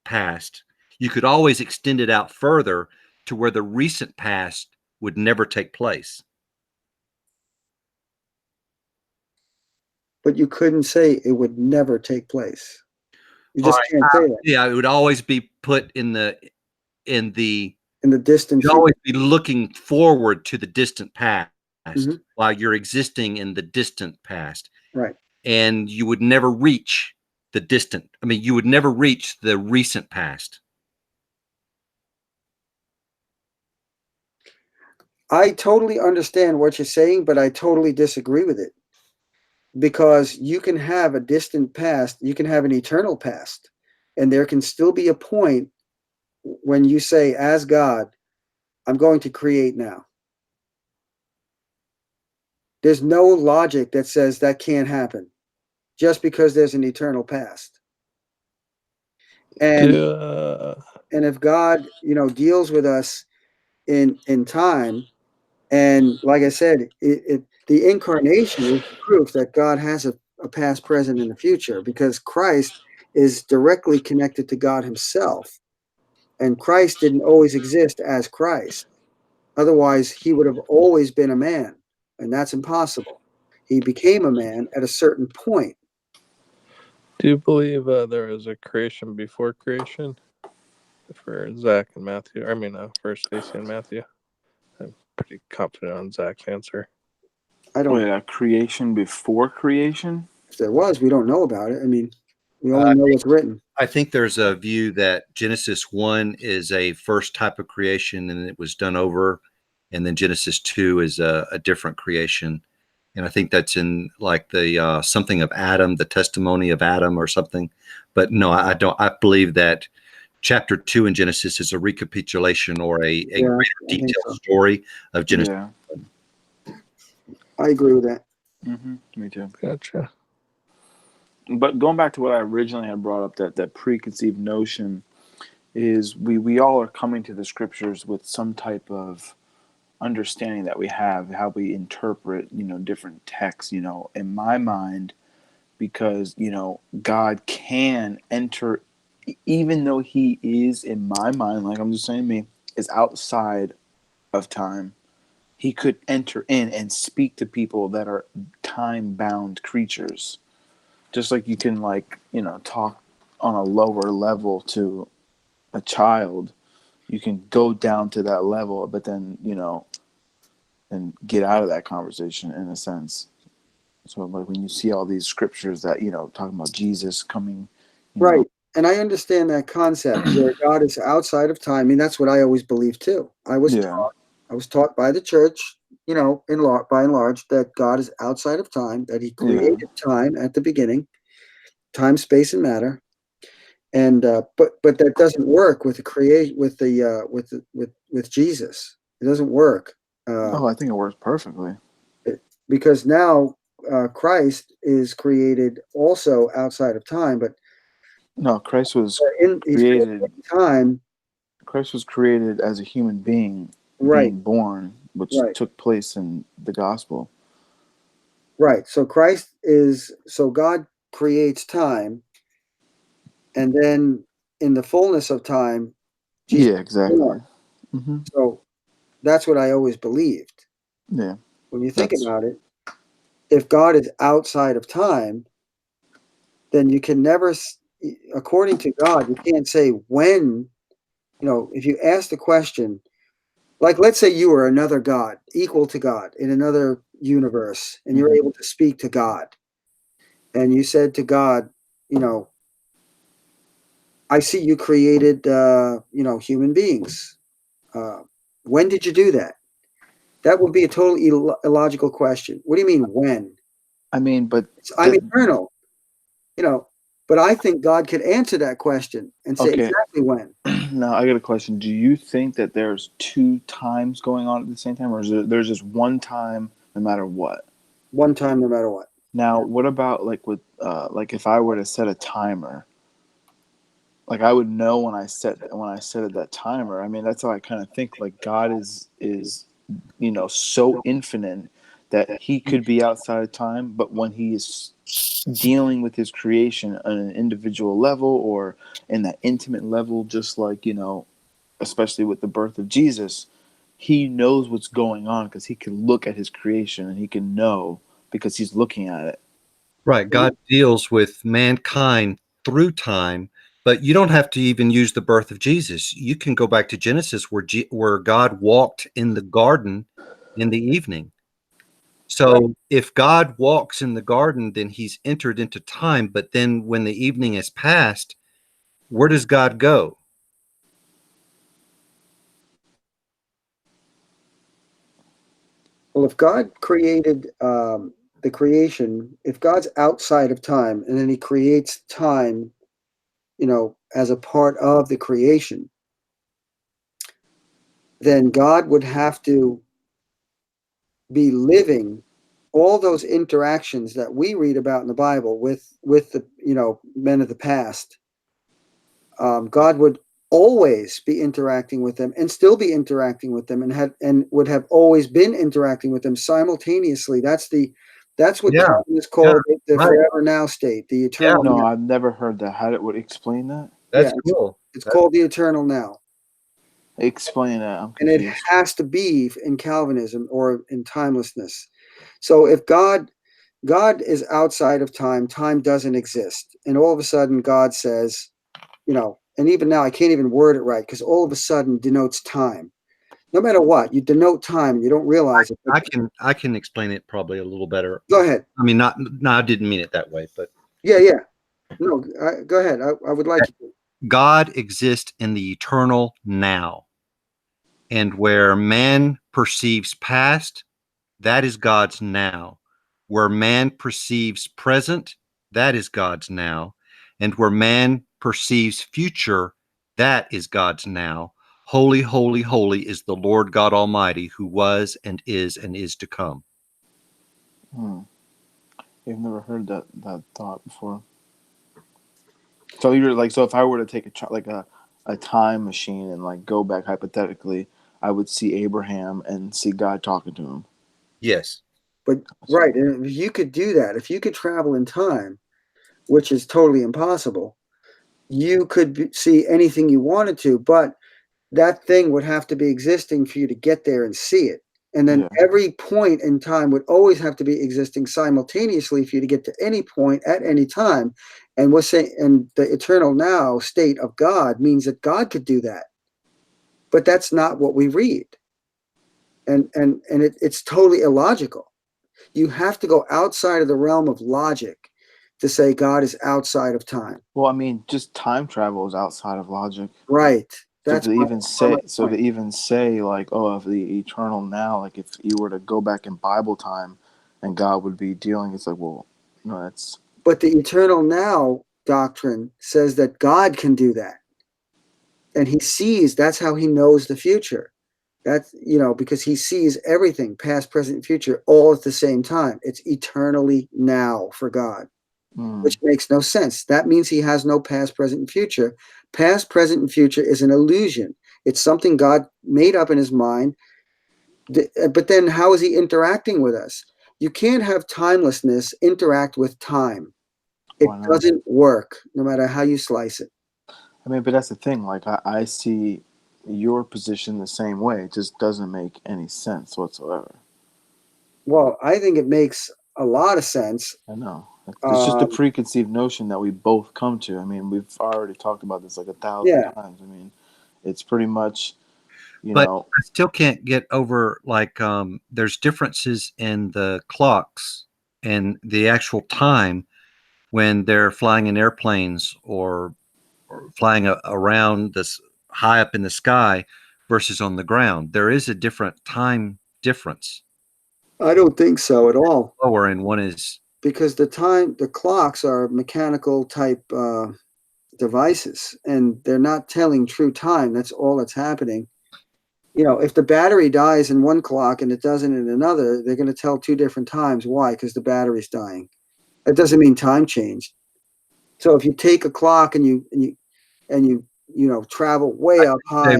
past. You could always extend it out further to where the recent past would never take place. But you couldn't say it would never take place. You just Right. can't say that. Yeah, it would always be put in the In the distant you'd future. always be looking forward to the distant past Mhm. while you're existing in the distant past. Right. And you would never reach you would never reach the recent past. I totally understand what you're saying, but I totally disagree with it. Because you can have a distant past, you can have an eternal past, and there can still be a point when you say, as God, I'm going to create now. There's no logic that says that can't happen just because there's an eternal past. And if God, deals with us in time, and like I said, the incarnation is proof that God has a past, present, and a future, because Christ is directly connected to God himself. And Christ didn't always exist as Christ. Otherwise, he would have always been a man, and that's impossible. He became a man at a certain point. Do you believe there is a creation before creation? For Zach and Matthew. I mean, for Stacy and Matthew. I'm pretty confident on Zach's answer. I don't. Wait, a creation before creation? If there was, we don't know about it. I mean, we only know what's written. I think there's a view that Genesis 1 is a first type of creation and it was done over, and then Genesis 2 is a different creation. And I think that's in like the something of Adam, the testimony of Adam or something. But no, I don't. I believe that chapter 2 in Genesis is a recapitulation or a greater detailed story of Genesis. Yeah. I agree with that. Mm-hmm. Me too. Gotcha. But going back to what I originally had brought up, that preconceived notion is we all are coming to the scriptures with some type of understanding that we have, how we interpret, different texts, in my mind, because, God can enter, even though he is, in my mind, like I'm just saying, is outside of time. He could enter in and speak to people that are time-bound creatures. Just like you can, talk on a lower level to a child, you can go down to that level, but then, and get out of that conversation in a sense. So, like when you see all these scriptures that, talking about Jesus coming. Right. And I understand that concept where God is outside of time. I mean, that's what I always believed too. I was taught by the church, by and large, that God is outside of time, that he created time at the beginning, time, space, and matter. And but that doesn't work with with Jesus. It doesn't work. I think it works perfectly. Because now Christ is created also outside of time, but no, Christ was created time. Christ was created as a human being, being born, which took place in the gospel. Right. So God creates time, and then in the fullness of time, Jesus exactly. Mm-hmm. So that's what I always believed. Yeah. When you think about it, if God is outside of time, then you can never, according to God, you can't say when, if you ask the question, like let's say you were another God, equal to God in another universe, and you're able to speak to God. And you said to God, I see you created, human beings. When did you do that? That would be a totally illogical question. What do you mean when? I mean, but I'm eternal, but I think God could answer that question and say exactly when. Now, I got a question. Do you think that there's two times going on at the same time, or is there's just one time no matter what? One time no matter what. Now, what about like with like if I were to set a timer like I would know when I set it that timer. I mean, that's how I kind of think. Like God is so infinite that he could be outside of time, but when he is dealing with his creation on an individual level or in that intimate level, just like especially with the birth of Jesus, he knows what's going on because he can look at his creation and he can know because he's looking at it. Right. God deals with mankind through time, but you don't have to even use the birth of Jesus. You can go back to Genesis where God walked in the garden in the evening. So if God walks in the garden, then he's entered into time. But then when the evening is passed, where does God go? Well, if God created the creation, if God's outside of time and then he creates time, as a part of the creation, then God would have to be living all those interactions that we read about in the Bible with the men of the past. God would always be interacting with them and still be interacting with them and would have always been interacting with them simultaneously. That's what Yeah, time is called the right. forever now state, the eternal No, now. I've never heard that. How would explain that? That's Yeah, cool. it's called the eternal now. Explain that. I'm And it confused. has to be in Calvinism or in timelessness. So if God is outside of time, time doesn't exist. And all of a sudden God says, and even now I can't even word it right because all of a sudden denotes time. No matter what, you denote time and you don't realize it. But I can explain it probably a little better. go ahead. I mean, not no, I didn't mean it that way, but Yeah. No, go ahead. I would like you to. God exists in the eternal now. And where man perceives past, that is God's now. Where man perceives present, that is God's now. And where man perceives future, that is God's now. Holy, holy, holy is the Lord God Almighty, who was and is to come. I've never heard that thought before. So you're like, so if I were to take a time machine and like go back hypothetically, I would see Abraham and see God talking to him. Yes. But right, and if you could do that, if you could travel in time, which is totally impossible, you could see anything you wanted to, but that thing would have to be existing for you to get there and see it. And then Yeah. every point in time would always have to be existing simultaneously for you to get to any point at any time. And we're saying, and the eternal now state of God means that God could do that. But that's not what we read. And it's totally illogical. You have to go outside of the realm of logic to say God is outside of time. Well, I mean, just time travel is outside of logic. Right. So That's to even say, point. like, oh, of the eternal now, like if you were to go back in Bible time, and God would be dealing, it's like, well, no, that's. But the eternal now doctrine says that God can do that. And he sees, that's how he knows the future. That's, because he sees everything, past, present, future, all at the same time. It's eternally now for God, which makes no sense. That means he has no past, present, and future. Past, present, and future is an illusion. It's something God made up in his mind. But then how is he interacting with us? You can't have timelessness interact with time. It Why not? doesn't work, no matter how you slice it. I mean, but that's the thing. Like, I see your position the same way. It just doesn't make any sense whatsoever. Well, I think it makes a lot of sense. I know. It's just a preconceived notion that we both come to. I mean, we've already talked about this like 1,000 times. I mean, it's pretty much, But I still can't get over there's differences in the clocks and the actual time when they're flying in airplanes or flying around this high up in the sky versus on the ground. There is a different time difference. I don't think so at all. Lower and one is because the clocks are mechanical type devices, and they're not telling true time. That's all that's happening. If the battery dies in one clock and it doesn't in another, they're going to tell two different times. Why? Because the battery's dying. That doesn't mean time changed. So if you take a clock and you and travel way up high.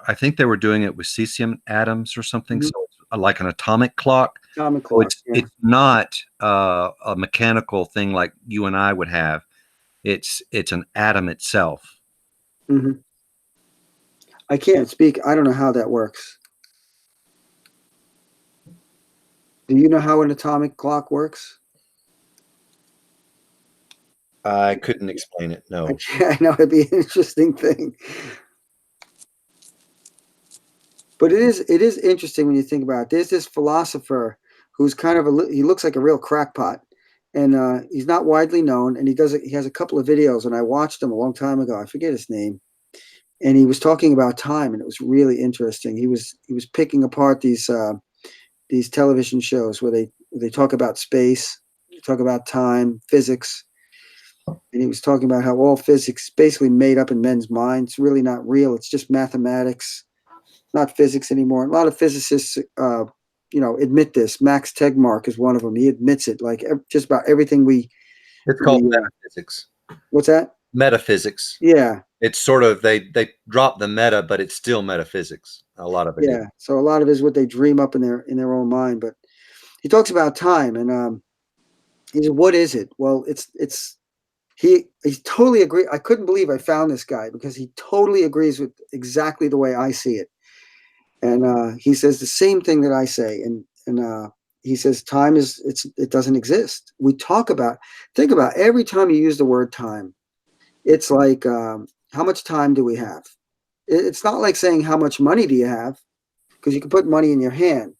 I think they were doing it with cesium atoms or something. Mhm. So it's like an atomic clock. Atomic So clock. Yeah. it's not a mechanical thing like you and I would have. It's an atom itself. Mhm. I can't speak. I don't know how that works. Do you know how an atomic clock works? I couldn't explain it. No. I know it'd be an interesting thing. But it is interesting when you think about it. There's this philosopher who's kind of he looks like a real crackpot, and he's not widely known. And he has a couple of videos, and I watched him a long time ago. I forget his name, and he was talking about time, and it was really interesting. He was picking apart these television shows where they talk about space, talk about time, physics, and he was talking about how all physics basically made up in men's minds. It's really not real. It's just mathematics, not physics anymore. A lot of physicists, admit this. Max Tegmark is one of them. He admits it. Like just about everything It's called metaphysics. What's that? Metaphysics. Yeah. It's sort of they drop the meta, but it's still metaphysics. A lot of it. Yeah. So a lot of it is what they dream up in their own mind. But he talks about time, and he said, "What is it?" Well, he totally agree. I couldn't believe I found this guy because he totally agrees with exactly the way I see it. And he says the same thing that I say. And he says time it doesn't exist. Think about every time you use the word time, it's like, how much time do we have? It's not like saying how much money do you have, because you can put money in your hand,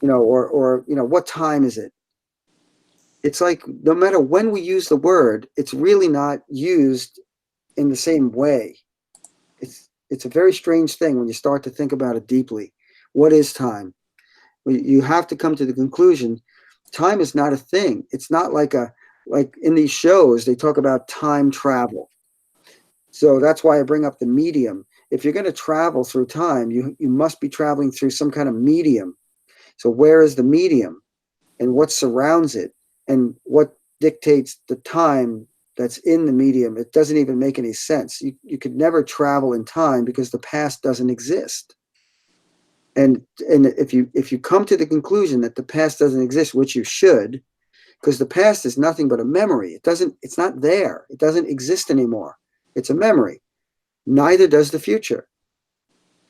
or what time is it? It's like no matter when we use the word, it's really not used in the same way. It's a very strange thing when you start to think about it deeply. What is time? You have to come to the conclusion time is not a thing. It's not like in these shows they talk about time travel. So that's why I bring up the medium. If you're going to travel through time, you must be traveling through some kind of medium. So where is the medium, and what surrounds it, and what dictates the time that's in the medium? It doesn't even make any sense. You could never travel in time because the past doesn't exist. And if you come to the conclusion that the past doesn't exist, which you should, because the past is nothing but a memory. It's not there. It doesn't exist anymore. It's a memory. Neither does the future.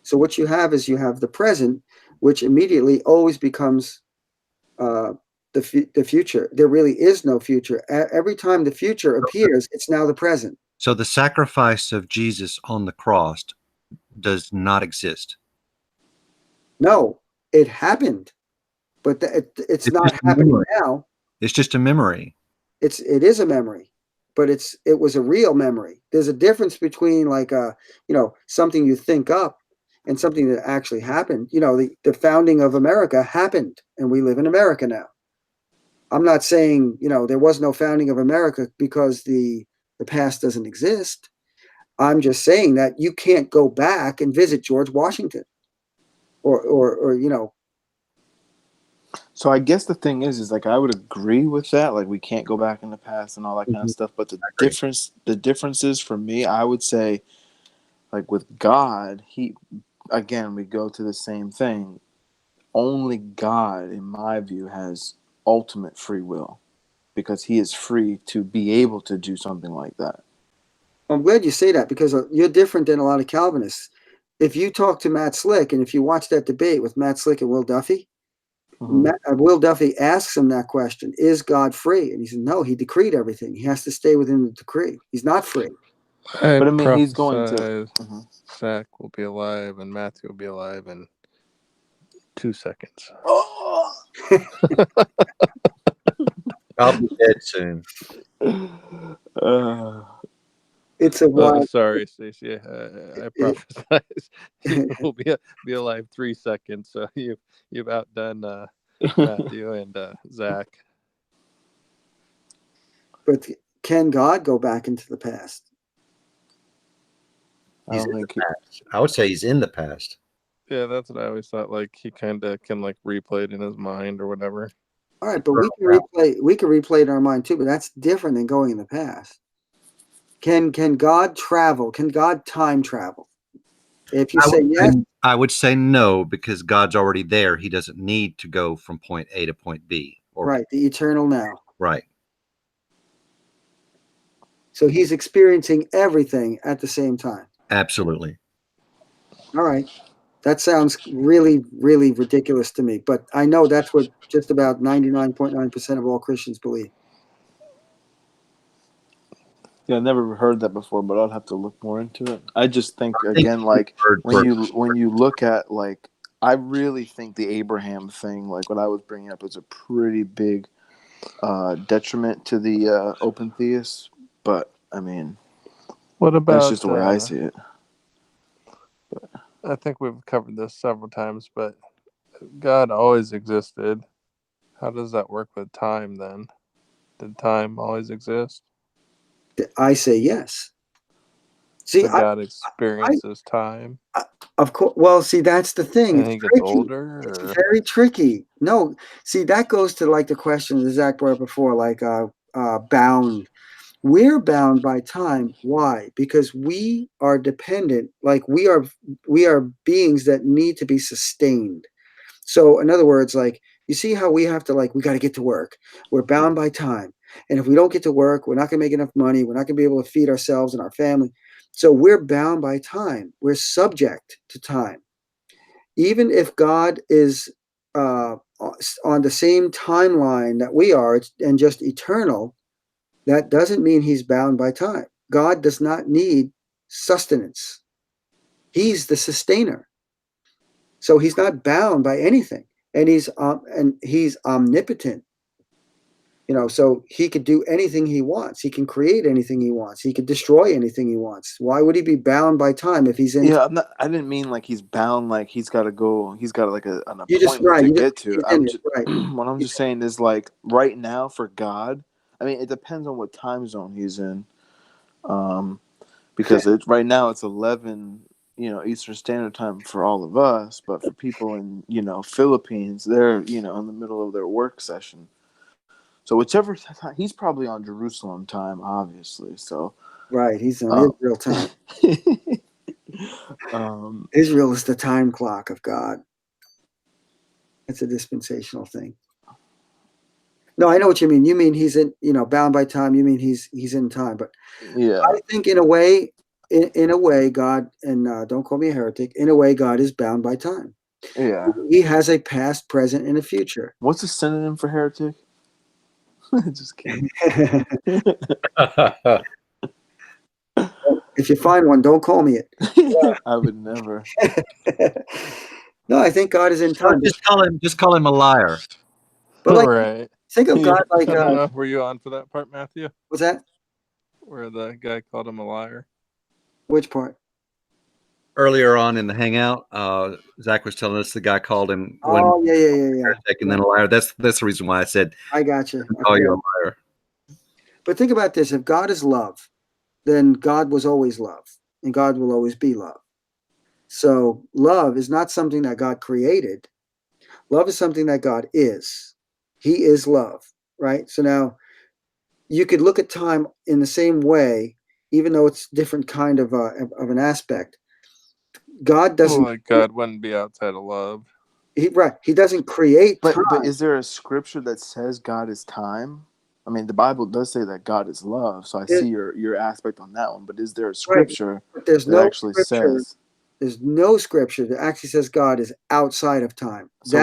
So what you have is the present, which immediately always becomes the future. There really is no future. Every time the future appears, it's now the present. So the sacrifice of Jesus on the cross does not exist. No, it happened, but it's not happening now. It's just a memory. It is a memory, but it was a real memory. There's a difference between something you think up and something that actually happened. The founding of America happened, and we live in America now. I'm not saying there was no founding of America because the past doesn't exist. I'm just saying that you can't go back and visit George Washington, or. So I guess the thing is like I would agree with that. Like we can't go back in the past and all that kind of stuff. But the differences for me, I would say, like with God, we go to the same thing. Only God, in my view, has ultimate free will because he is free to be able to do something like that. I'm glad you say that because you're different than a lot of Calvinists. If you talk to Matt Slick and if you watch that debate with Matt Slick and Will Duffy, Will Duffy asks him that question, is God free? And he says, no, he decreed everything. He has to stay within the decree. He's not free. But I mean, he's going to... Zach will be alive and Matthew will be alive in 2 seconds. Oh! I'll be dead soon. It's a wild... sorry, Stacey. I prophesize we'll be alive 3 seconds. So you've outdone Matthew and Zach. But can God go back into the past? I would say he's in the past. Yeah, that's what I always thought. Like he kind of can like replay it in his mind or whatever. All right, but we can replay it in our mind too. But that's different than going in the past. Can God travel? Can God time travel? If you I say would yes, say, I would say no, because God's already there. He doesn't need to go from point A to point B. Or right, the eternal now. right. So he's experiencing everything at the same time. Absolutely. All right. That sounds really, really ridiculous to me, but I know that's what just about 99.9% of all Christians believe. Yeah, I never heard that before, but I'll have to look more into it. I just think I think again, like word when for- you look at like, I really think the Abraham thing, like what I was bringing up, is a pretty big detriment to the open theists. But I mean, What that's about? just the way I see it. I think we've covered this several times, but God always existed. How does that work with time then? Did time always exist? I say yes. See, So God experiences time, of course. Well, see, that's the thing. and It's he gets tricky. older. It's Or... very tricky. No, see, that goes to like the question that Zach brought up before, like bound. We're bound by time. Why? Because we are dependent. Like we are beings that need to be sustained. So, in other words, like you see how we have to we got to get to work. We're bound by time, and if we don't get to work, we're not going to make enough money. We're not going to be able to feed ourselves and our family. So we're bound by time. We're subject to time. Even if God is on the same timeline that we are and just eternal, that doesn't mean he's bound by time. God does not need sustenance. He's the sustainer. So he's not bound by anything. And he's omnipotent. So he could do anything he wants. He can create anything he wants. He could destroy anything he wants. Why would he be bound by time if he's in? Yeah, I didn't mean like he's bound, like he's got to go. He's got like an You just appointment right. to You just get to. he's I'm in it, just right. what I'm just saying is like right now for God. I mean, it depends on what time zone he's in. Because right now it's 11, Eastern Standard Time for all of us, but for people in Philippines, they're in the middle of their work session. So whichever time, he's probably on Jerusalem time, obviously. So Right, he's on Israel time. Israel is the time clock of God. It's a dispensational thing. No, I know what you mean. You mean he's in, bound by time. You mean he's in time. But yeah, I think in a way, God, and don't call me a heretic. In a way, God is bound by time. yeah. He has a past, present, and a future. What's a synonym for heretic? Just kidding. If you find one, don't call me it. I would never. No, I think God is in time. Just call him a liar. But right. think of God I don't know. Were you on for that part, Matthew? What's that? Where the guy called him a liar? Which part? Earlier on in the hangout, Zach was telling us the guy called him Oh, yeah. and then a liar. That's the reason why I said I got you. call you a liar. But think about this. If God is love, then God was always love, and God will always be love. So love is not something that God created. Love is something that God is. He is love, right? So now you could look at time in the same way, even though it's different kind of an aspect. God doesn't. Like God wouldn't be outside of love. He doesn't create time. But is there a scripture that says God is time? I mean, the Bible does say that God is love, so I see your aspect on that one. But is there a scripture There's that no actually scripture. says? There's no scripture that actually says God is outside of time. So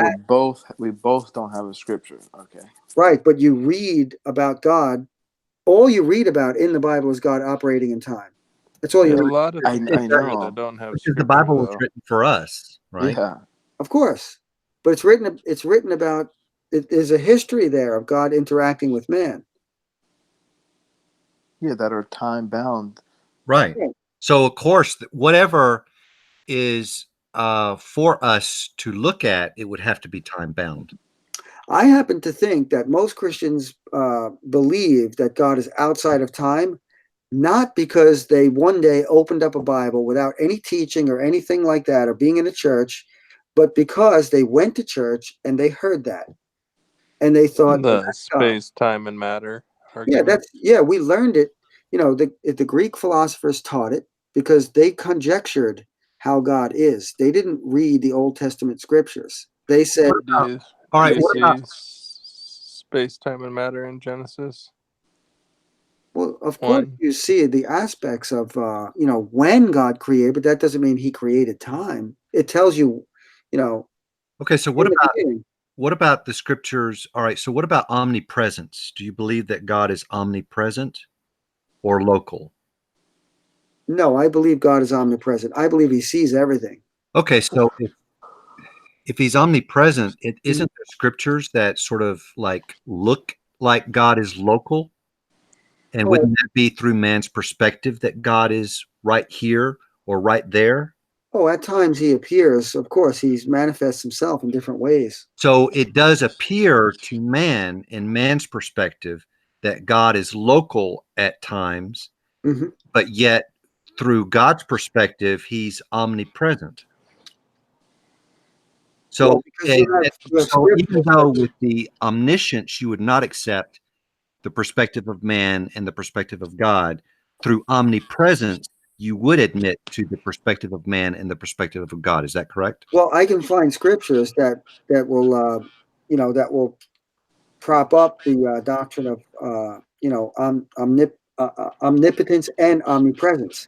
we both don't have a scripture. Okay. Right, but you read about God. All you read about in the Bible is God operating in time. That's all you A read. lot of I things know. that don't have Because scripture, the Bible was though. written for us, right? Yeah. Of course, but it's written about. There's a history there of God interacting with man. Yeah, that are time bound. Right. So of course, whatever is for us to look at, it would have to be time bound. I happen to think that most Christians believe that God is outside of time, not because they one day opened up a Bible without any teaching or anything like that, or being in a church, but because they went to church and they heard that, and they thought The space, time, and matter argument. we learned it. the Greek philosophers taught it because they conjectured how God is. They didn't read the Old Testament scriptures. They said, Do you, All do right, you what about see space, time, and matter in Genesis well, of course 1? you see the aspects of when God created, but that doesn't mean he created time. It tells you, okay, so in the beginning. what about the scriptures? All right, so what about omnipresence? Do you believe that God is omnipresent or local? No, I believe God is omnipresent. I believe he sees everything. Okay, so if he's omnipresent, it isn't there scriptures that sort of like look like God is local? And Oh, wouldn't that be through man's perspective that God is right here or right there? oh, at times he appears. Of course, he manifests himself in different ways. So it does appear to man, in man's perspective, that God is local at times, Hmm. but yet through God's perspective, he's omnipresent. Well, So, because you have so even scriptures though that with the omniscience you would not accept the perspective of man and the perspective of God, through omnipresence you would admit to the perspective of man and the perspective of God. Is that correct? well, I can find scriptures that will prop up the doctrine of omnipotence and omnipresence.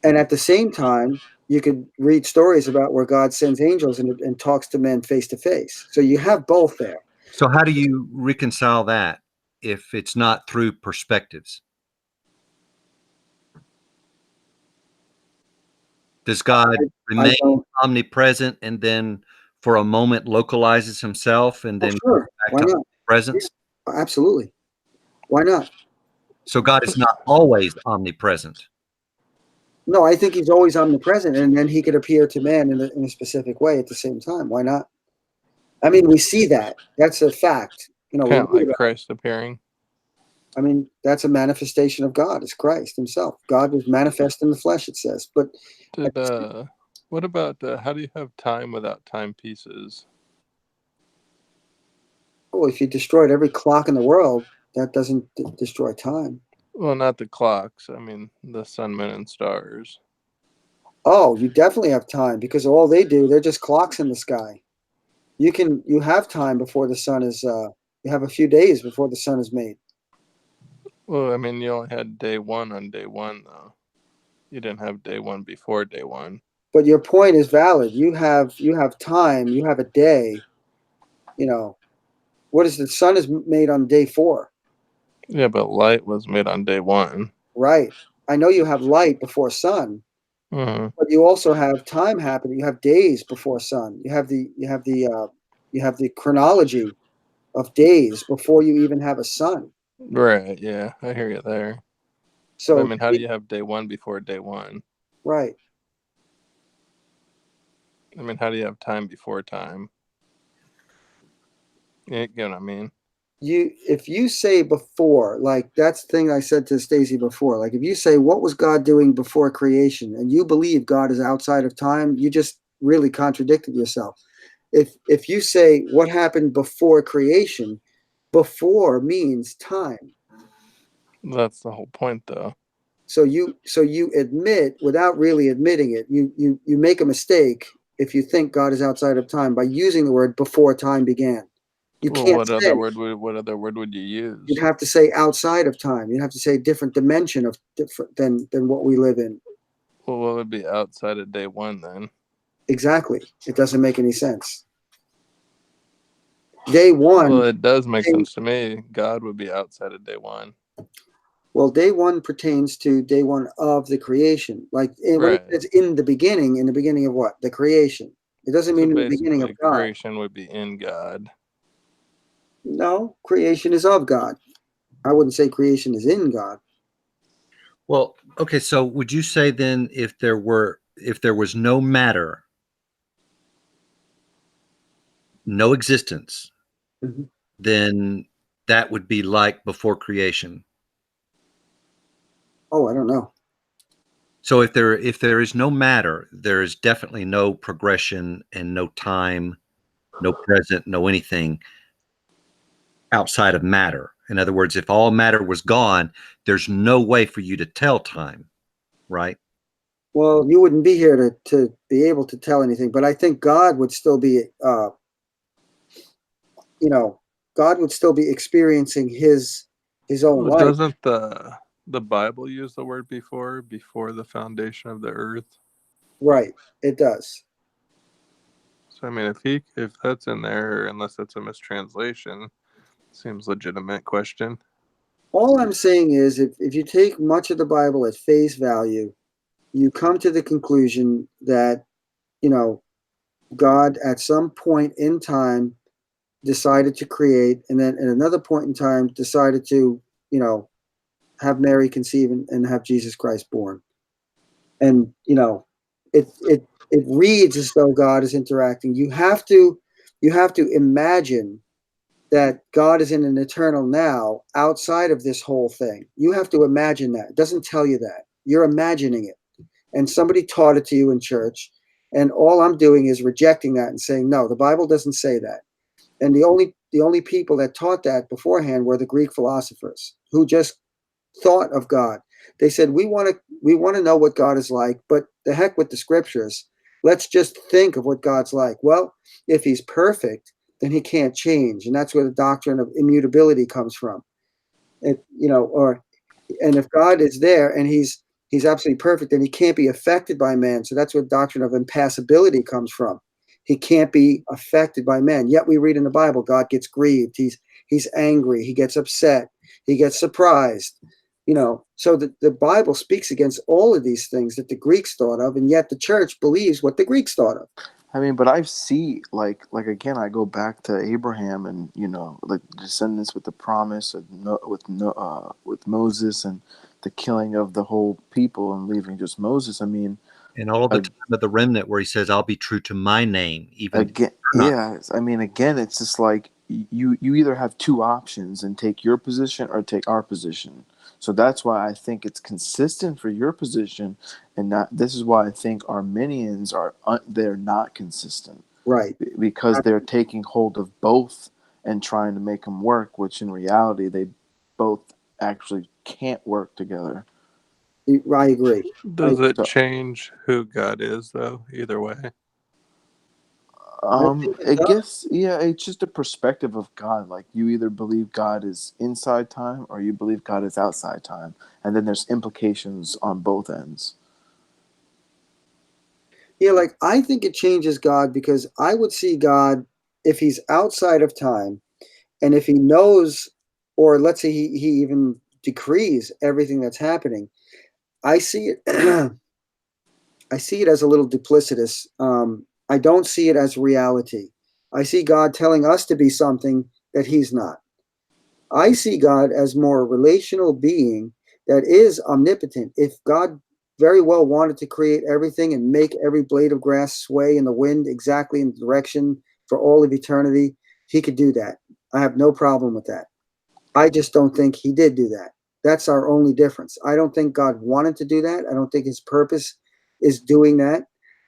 And at the same time, you could read stories about where God sends angels and talks to men face to face. So you have both there. So how do you reconcile that if it's not through perspectives? Does God I remain don't. omnipresent and then for a moment localizes himself and Oh, then goes sure. back Why to not? Yeah, presence? absolutely. Why not? So God is not always omnipresent. No, I think he's always omnipresent, and then he could appear to man in a specific way at the same time. Why not? I mean, we see that. That's a fact. We Kind of read like about it. Christ appearing. I mean, that's a manifestation of God. It's Christ himself. God was manifest in the flesh, it says. But Did what about how do you have time without timepieces? if you destroyed every clock in the world, that doesn't destroy time. Well, not the clocks. I mean the sun, moon, and stars. Oh, you definitely have time because all they do, they're just clocks in the sky. You have time before the sun is you have a few days before the sun is made. Well, I mean you only had day one on day one though. You didn't have day one before day one. But your point is valid. You have time, you have a day, you know. What is the sun is made on day 4, Yeah, but light was made on day one. right? I know you have light before sun, Hmm. but you also have time happening. You have days before sun. You have the chronology of days before you even have a sun. Right. Yeah, I hear you there. But I So mean, how do you have day one before day one? right. I mean, how do you have time before time? You get what I mean? If you say before, like that's the thing I said to Stacy before, like if you say what was God doing before creation and you believe God is outside of time, you just really contradicted yourself. If you say what happened before creation, before means time. That's the whole point, though. So you admit without really admitting it, you make a mistake if you think God is outside of time by using the word before time began. You Well, can't say. what other word would you You'd use? have to say outside of time. You'd have to say different dimension of different than what we live in. Well, what would be outside of day one then? Exactly. It doesn't make any sense. Day Well, one, it does make day, sense to me. God would be outside of day one. well, day one pertains to day one of the creation. Like when it Right. says in the beginning of what? The creation. It doesn't So mean in the beginning of basically, God. creation would be in God. No, creation is of God. I wouldn't say creation is in God. Well, okay, so would you say then if there was no matter, no existence, Mm-hmm. then that would be like before creation. Oh, I don't know. So if there is no matter, there is definitely no progression and no time, no present, no anything outside of matter. In other words, if all matter was gone, there's no way for you to tell time, right? Well, you wouldn't be here to be able to tell anything, but I think God would still be, God would still be experiencing his own Well, life. doesn't the Bible use the word before the foundation of the earth? Right. It does. So I mean, if that's in there, unless that's a mistranslation, seems legitimate question. All I'm saying is if you take much of the Bible at face value, you come to the conclusion that, God at some point in time decided to create, and then at another point in time decided to, have Mary conceive and have Jesus Christ born. And, it reads as though God is interacting. You have to imagine that God is in an eternal now outside of this whole thing. You have to imagine that. It doesn't tell you that. You're imagining it. And somebody taught it to you in church. And all I'm doing is rejecting that and saying, no, the Bible doesn't say that. And the only people that taught that beforehand were the Greek philosophers who just thought of God. They said, we want to know what God is like, but the heck with the scriptures. Let's just think of what God's like. Well, if he's perfect, then he can't change. And that's where the doctrine of immutability comes from. And if God is there and he's absolutely perfect, then he can't be affected by man. So that's where the doctrine of impassibility comes from. He can't be affected by man. Yet we read in the Bible, God gets grieved. He's angry. He gets upset. He gets surprised. So the Bible speaks against all of these things that the Greeks thought of, and yet the church believes what the Greeks thought of. I mean, but I see like again, I go back to Abraham and like descendants with the promise of with Moses and the killing of the whole people and leaving just Moses. I mean, And all the time of the remnant where he says, I'll be true to my name, even again, yeah. I mean, again, it's just like you either have two options and take your position or take our position. So that's why I think it's consistent for your position, and not. This is why I think Arminians they're not consistent, Right. because they're taking hold of both and trying to make them work, which in reality they both actually can't work together. I agree. Does it So, change who God is, though? Either way. I think I it does. guess, yeah, it's just a perspective of God. Like you either believe God is inside time or you believe God is outside time, and then there's implications on both ends. Yeah, like I think it changes God because I would see God if he's outside of time and if he knows, or let's say he even decrees everything that's happening. I see it. I see it as a little duplicitous. I don't see it as reality. I see God telling us to be something that he's not. I see God as more a relational being that is omnipotent. If God very well wanted to create everything and make every blade of grass sway in the wind exactly in the direction for all of eternity, he could do that. I have no problem with that. I just don't think he did do that. That's our only difference. I don't think God wanted to do that. I don't think his purpose is doing that.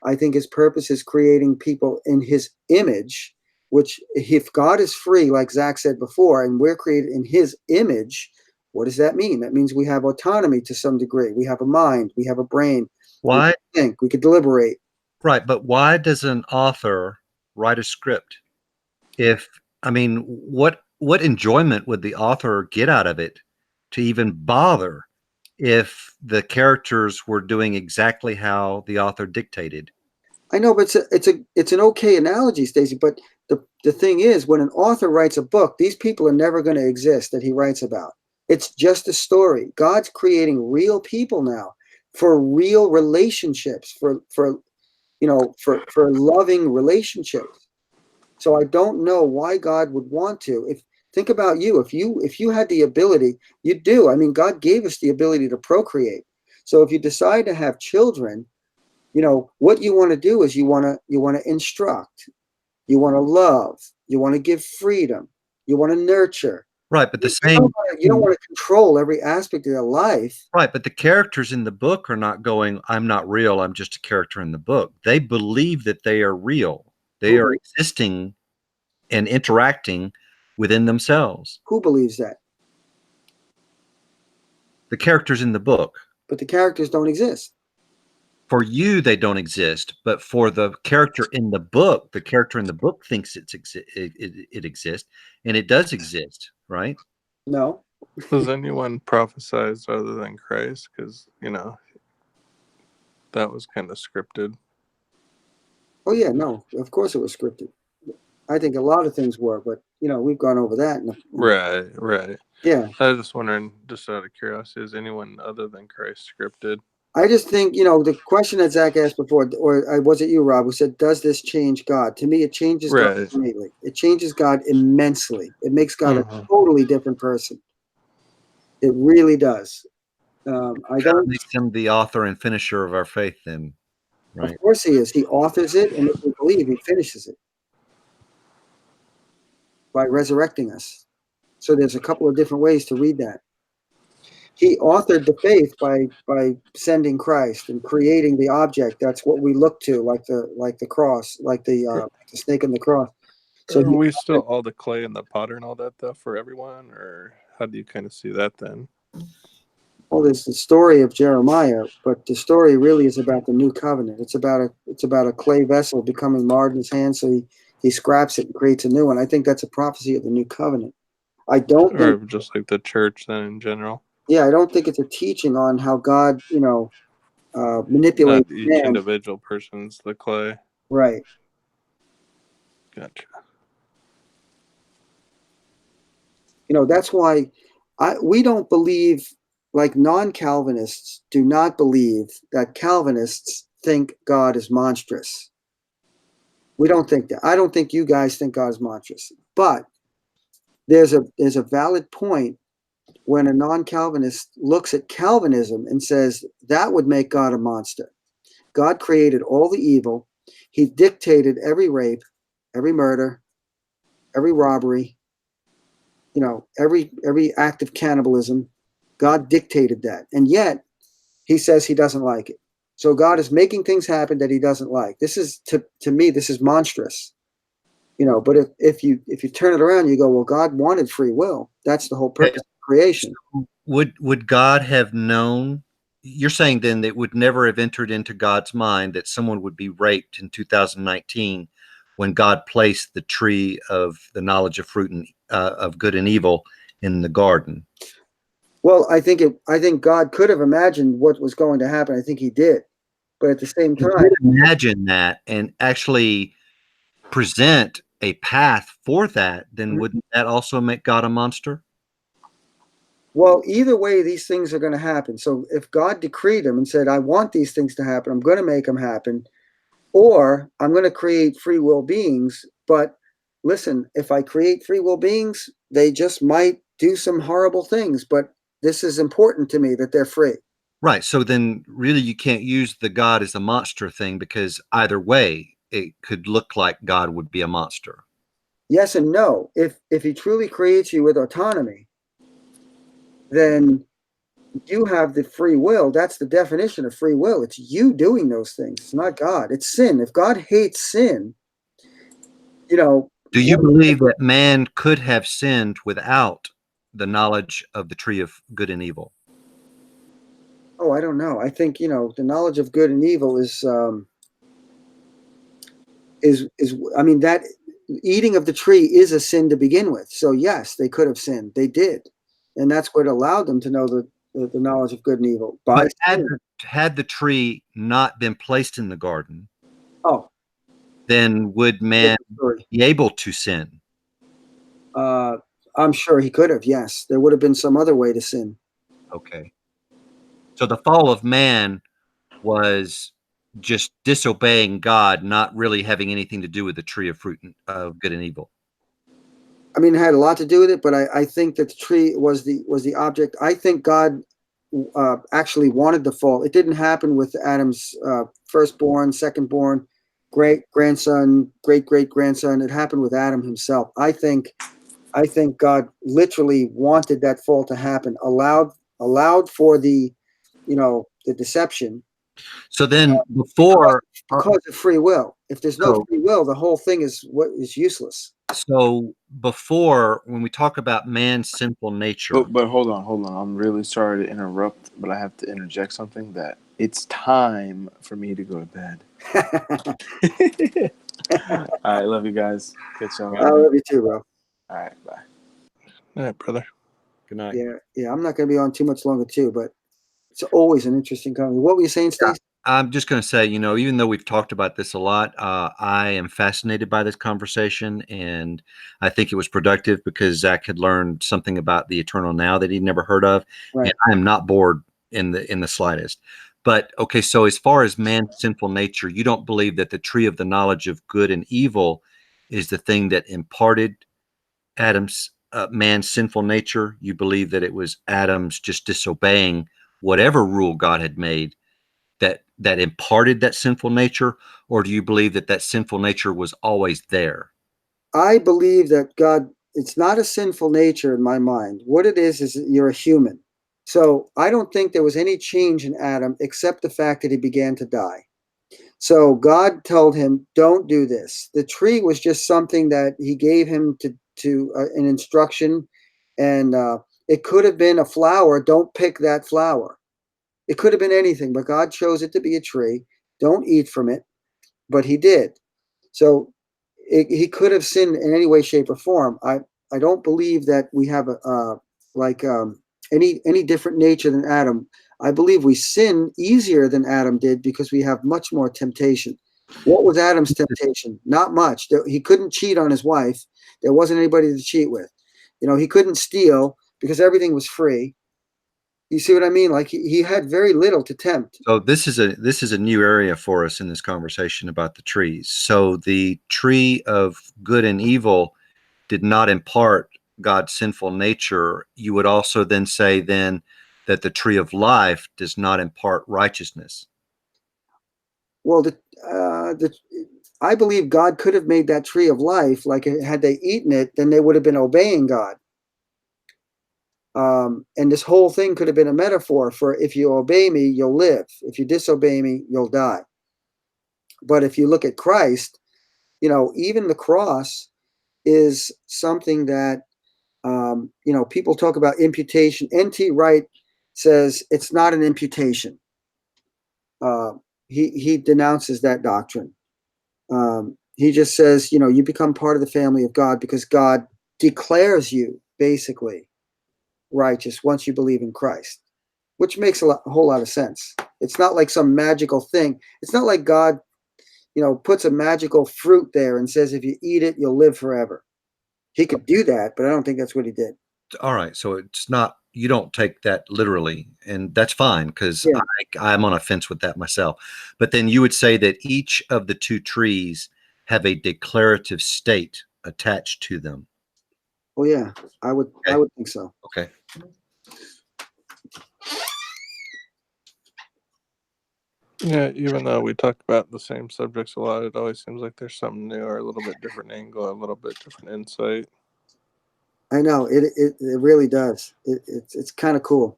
I think his purpose is creating people in his image, which if God is free, like Zach said before, and we're created in his image, what does that mean? That means we have autonomy to some degree. We have a mind, we have a brain. We Why? can think, we could deliberate. Right, but why does an author write a script? If I mean, what enjoyment would the author get out of it to even bother if the characters were doing exactly how the author dictated? I know, but it's an okay analogy, Stacey. But the thing is, when an author writes a book, these people are never going to exist that he writes about. It's just a story. God's creating real people now for real relationships, for loving relationships. So I don't know why God would want to. If think about you, if you had the ability, you do. I mean, God gave us the ability to procreate. So if you decide to have children, what you want to do is you want to instruct, you want to love, you want to give freedom, you want to nurture. Right, but the You don't same want to, you don't want to control every aspect of their life. right, but the characters in the book are not going, I'm not real, I'm just a character in the book. They believe that they are real. They are existing and interacting within themselves. Who believes that? The characters in the book. but the characters don't exist. For you, they don't exist, but for the character in the book thinks it exists, and it does exist, right? No. Was anyone prophesized other than Christ? Because, that was kind of scripted. Oh yeah, no. Of course it was scripted. I think a lot of things were, but we've gone over that. Right. Yeah. I was just wondering, just out of curiosity, is anyone other than Christ scripted? I just think, the question that Zach asked before, or was it you, Rob, who said, does this change God? To me, it changes God Right. completely. It changes God immensely. It makes God Mhm. a totally different person. It really does. I don't. Makes him the author and finisher of our faith, then, right? Of course he is. He authors it, and if we believe, he finishes it by resurrecting us. So there's a couple of different ways to read that. He authored the faith by sending Christ and creating the object. That's what we look to, like the cross, like the snake and the cross. So Are we still all the clay and the potter and all that stuff for everyone, or how do you kind of see that then? well, there's the story of Jeremiah, but the story really is about the new covenant. It's about a clay vessel becoming marred in his hand, so he scraps it and creates a new one. I think that's a prophecy of the new covenant. I don't Or think, just like the church then in general? I don't think it's a teaching on how God, manipulates Not each man. individual person's the clay. Right. Gotcha. That's why we don't believe, like non-Calvinists do not believe that Calvinists think God is monstrous. We don't think that. I don't think you guys think God is monstrous. But there's a valid point when a non-Calvinist looks at Calvinism and says that would make God a monster. God created all the evil. He dictated every rape, every murder, every robbery, every act of cannibalism. God dictated that. And yet he says he doesn't like it. So God is making things happen that he doesn't like. This is, to me, this is monstrous. But if you turn it around, you go, well, God wanted free will. That's the whole purpose of creation. Would God have known? You're saying then that it would never have entered into God's mind that someone would be raped in 2019 when God placed the tree of the knowledge of fruit and of good and evil in the garden. Well, I think God could have imagined what was going to happen. I think he did. But at the same time, Imagine that and actually present a path for that, then wouldn't that also make God a monster? well, either way, these things are going to happen. So if God decreed them and said, I want these things to happen, I'm going to make them happen, or I'm going to create free will beings. But listen, if I create free will beings, they just might do some horrible things. But this is important to me that they're free. Right. So then really you can't use the God as a monster thing, because either way it could look like God would be a monster. Yes and no. If he truly creates you with autonomy, then you have the free will. That's the definition of free will. It's you doing those things. It's not God. It's sin. If God hates sin, Do you believe that man could have sinned without the knowledge of the tree of good and evil? Oh, I don't know. I think, the knowledge of good and evil is I mean, that eating of the tree is a sin to begin with. So yes, they could have sinned. They did. And that's what allowed them to know the knowledge of good and evil. But had the tree not been placed in the garden, then would man be able to sin? I'm sure he could have, yes. There would have been some other way to sin. Okay. So the fall of man was just disobeying God, not really having anything to do with the tree of fruit of good and evil. I mean, it had a lot to do with it, but I think that the tree was the object. I think God actually wanted the fall. It didn't happen with Adam's firstborn, secondborn, great-grandson, great-great-grandson. It happened with Adam himself. I think God literally wanted that fall to happen, allowed for the deception. So then because of free will. If there's no free will, the whole thing is useless. So before, when we talk about man's sinful nature, But hold on. I'm really sorry to interrupt, but I have to interject something that it's time for me to go to bed. All right, love you guys. Catch y'all I later. love you too, bro. All right, bye. All right, brother. good night. Yeah. I'm not going to be on too much longer too, but it's always an interesting conversation. What were you saying, Stacey? I'm just going to say, even though we've talked about this a lot, I am fascinated by this conversation, and I think it was productive because Zach had learned something about the eternal now that he'd never heard of, Right. and I am not bored in the slightest. But okay, so as far as man's sinful nature, you don't believe that the tree of the knowledge of good and evil is the thing that imparted Adam's man's sinful nature. You believe that it was Adam's just disobeying whatever rule God had made that imparted that sinful nature, or do you believe that that sinful nature was always there? I believe that God, it's not a sinful nature in my mind. What it is that you're a human. So I don't think there was any change in Adam except the fact that he began to die. So God told him, "Don't do this." The tree was just something that He gave him to an instruction, and it could have been a flower. Don't pick that flower. It could have been anything, but God chose it to be a tree. Don't eat from it, but He did. So He could have sinned in any way, shape, or form. I don't believe that we have like any different nature than Adam. I believe we sin easier than Adam did because we have much more temptation. What was Adam's temptation? Not much. He couldn't cheat on his wife. There wasn't anybody to cheat with. He couldn't steal because everything was free. You see what I mean? Like he had very little to tempt. So this is a new area for us in this conversation about the trees. So the tree of good and evil did not impart God's sinful nature. You would also then say then that the tree of life does not impart righteousness. Well, I believe God could have made that tree of life. Like had they eaten it, then they would have been obeying God. And this whole thing could have been a metaphor for if you obey me, you'll live. If you disobey me, you'll die. But if you look at Christ, even the cross is something that, people talk about imputation. N.T. Wright says it's not an imputation. He denounces that doctrine. He just says, you become part of the family of God because God declares you basically righteous once you believe in Christ, which makes a whole lot of sense. It's not like some magical thing. It's not like God, puts a magical fruit there and says, if you eat it, you'll live forever. He could do that, but I don't think that's what he did. All right, so it's not, you don't take that literally, and that's fine because Yeah. I'm on a fence with that myself. But then you would say that each of the two trees have a declarative state attached to them. Oh yeah, I would think so. Okay. Yeah, even though we talk about the same subjects a lot, it always seems like there's something new or a little bit different angle, a little bit different insight. I know it really does. It's kind of cool.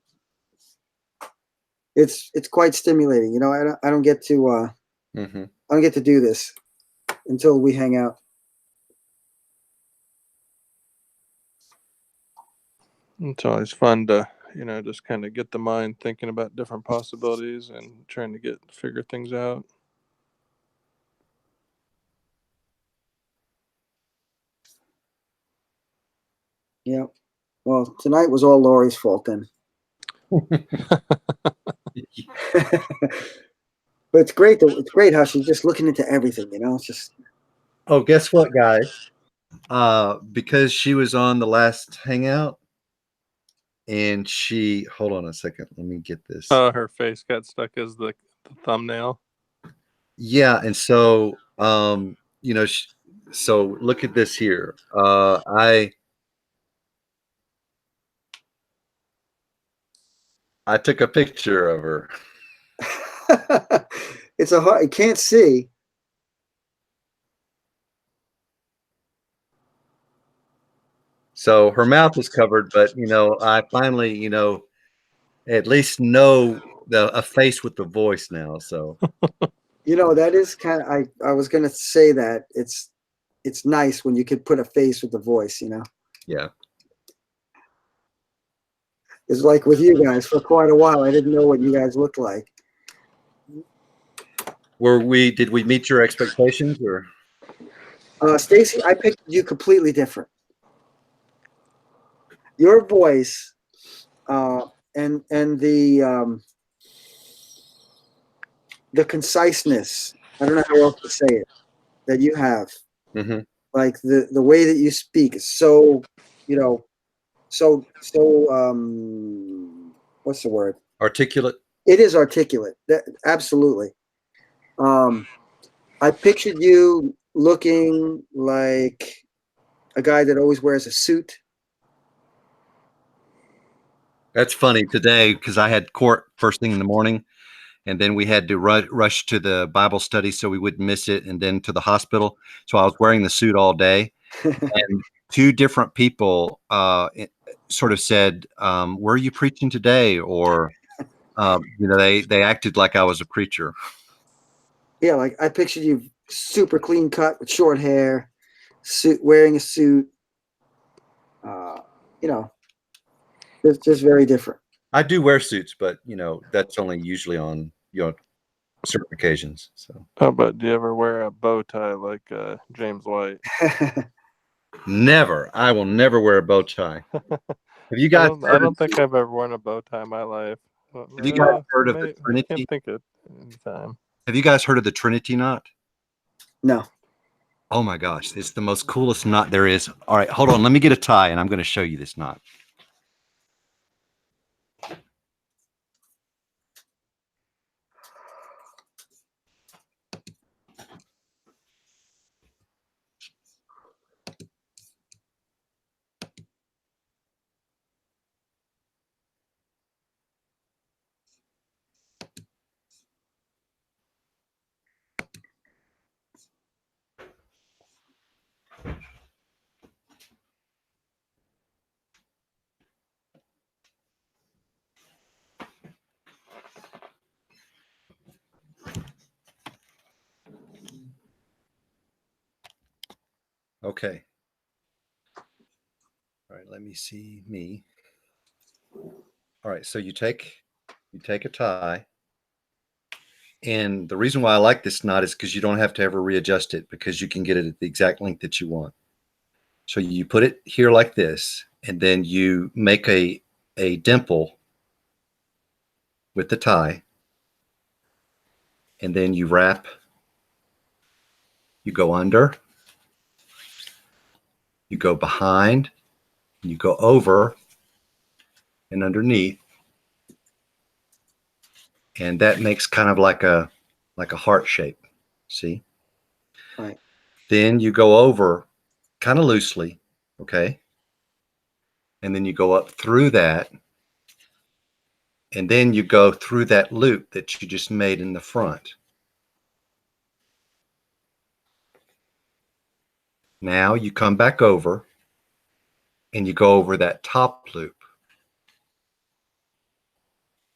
It's quite stimulating. I don't get to I don't get to do this until we hang out. It's always fun to, just kind of get the mind thinking about different possibilities and trying to figure things out. Yeah. Well, tonight was all Lori's fault then. But it's great. It's great how she's just looking into everything. It's just. Oh, guess what, guys? Because she was on the last hangout, and hold on a second. Let me get this. Oh, her face got stuck as the thumbnail. Yeah, and so so look at this here. I took a picture of her. It's hard. You can't see. So her mouth is covered, but I finally, at least know a face with the voice now. So That is kind of. I was gonna say that it's nice when you could put a face with the voice, you know. Yeah. It's like with you guys for quite a while. I didn't know what you guys looked like. Did we meet your expectations or? Stacy, I picked you completely different. Your voice, and the conciseness. I don't know how else to say it. That you have, Mm-hmm. like the way that you speak is so, you know, so what's the word? Articulate. It is articulate. That absolutely. I pictured you looking like a guy that always wears a suit. That's funny today because I had court first thing in the morning, and then we had to rush to the Bible study so we wouldn't miss it, and then to the hospital. So I was wearing the suit all day, and two different people sort of said, "Where are you preaching today?" Or they acted like I was a preacher. Yeah, like I pictured you super clean cut with short hair, suit, wearing a suit. You know, it's just very different. I do wear suits, but that's only usually on certain occasions. So How about, do you ever wear a bow tie like James White? never. I will never wear a bow tie. Have you I guys? don't think I've ever worn a bow tie in my life. Have you guys heard of the I Trinity? can't think of any time. Have you guys heard of the Trinity knot? No. Oh my gosh, it's the most coolest knot there is. All right, hold on. Let me get a tie, and I'm going to show you this knot. Okay. All right, let me see me. All right, so you take a tie, and the reason why I like this knot is because you don't have to ever readjust it because you can get it at the exact length that you want. So you put it here like this, and then you make a dimple with the tie, and then you wrap. You go under, you go behind, you go over and underneath, and that makes kind of like a heart shape. See? Right. Then you go over kind of loosely, okay? And then you go up through that, and then you go through that loop that you just made in the front. Now you come back over and you go over that top loop.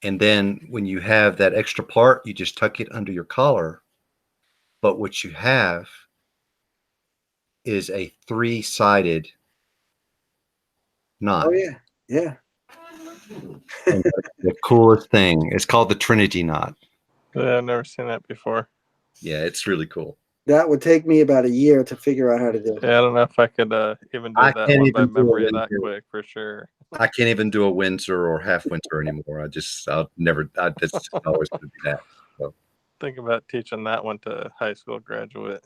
And then when you have that extra part, you just tuck it under your collar. But what you have is a three-sided knot. Oh yeah, yeah. And the coolest thing. It's called the Trinity knot. Yeah, I've never seen that before. Yeah, it's really cool. That would take me about a year to figure out how to do it. Yeah, I don't know if I could even do I that can't one by even do a memory that Windsor. quick for sure. I can't even do a Windsor or half Windsor anymore. I'll never. That's just always going to be that. So. Think about teaching that one to a high school graduate.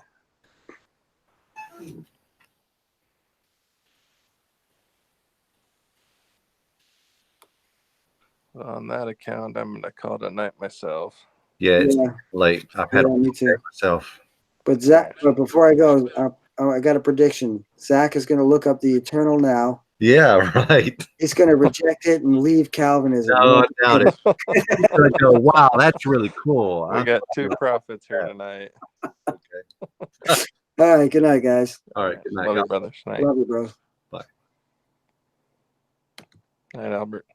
Well, on that account, I'm gonna call it a night myself. Yeah, it's Yeah. late. I've had Yeah, me too. myself. But Zach, but before I go, I got a prediction. Zach is going to look up the eternal now. Yeah, right. He's going to reject it and leave Calvinism. No, I doubt it. He's gonna go, wow, that's really cool. We got two prophets here tonight. Okay. All right. Good night, guys. All right. Good night. Love you, brothers. Night. Love you, bro. Bye. Night, Albert.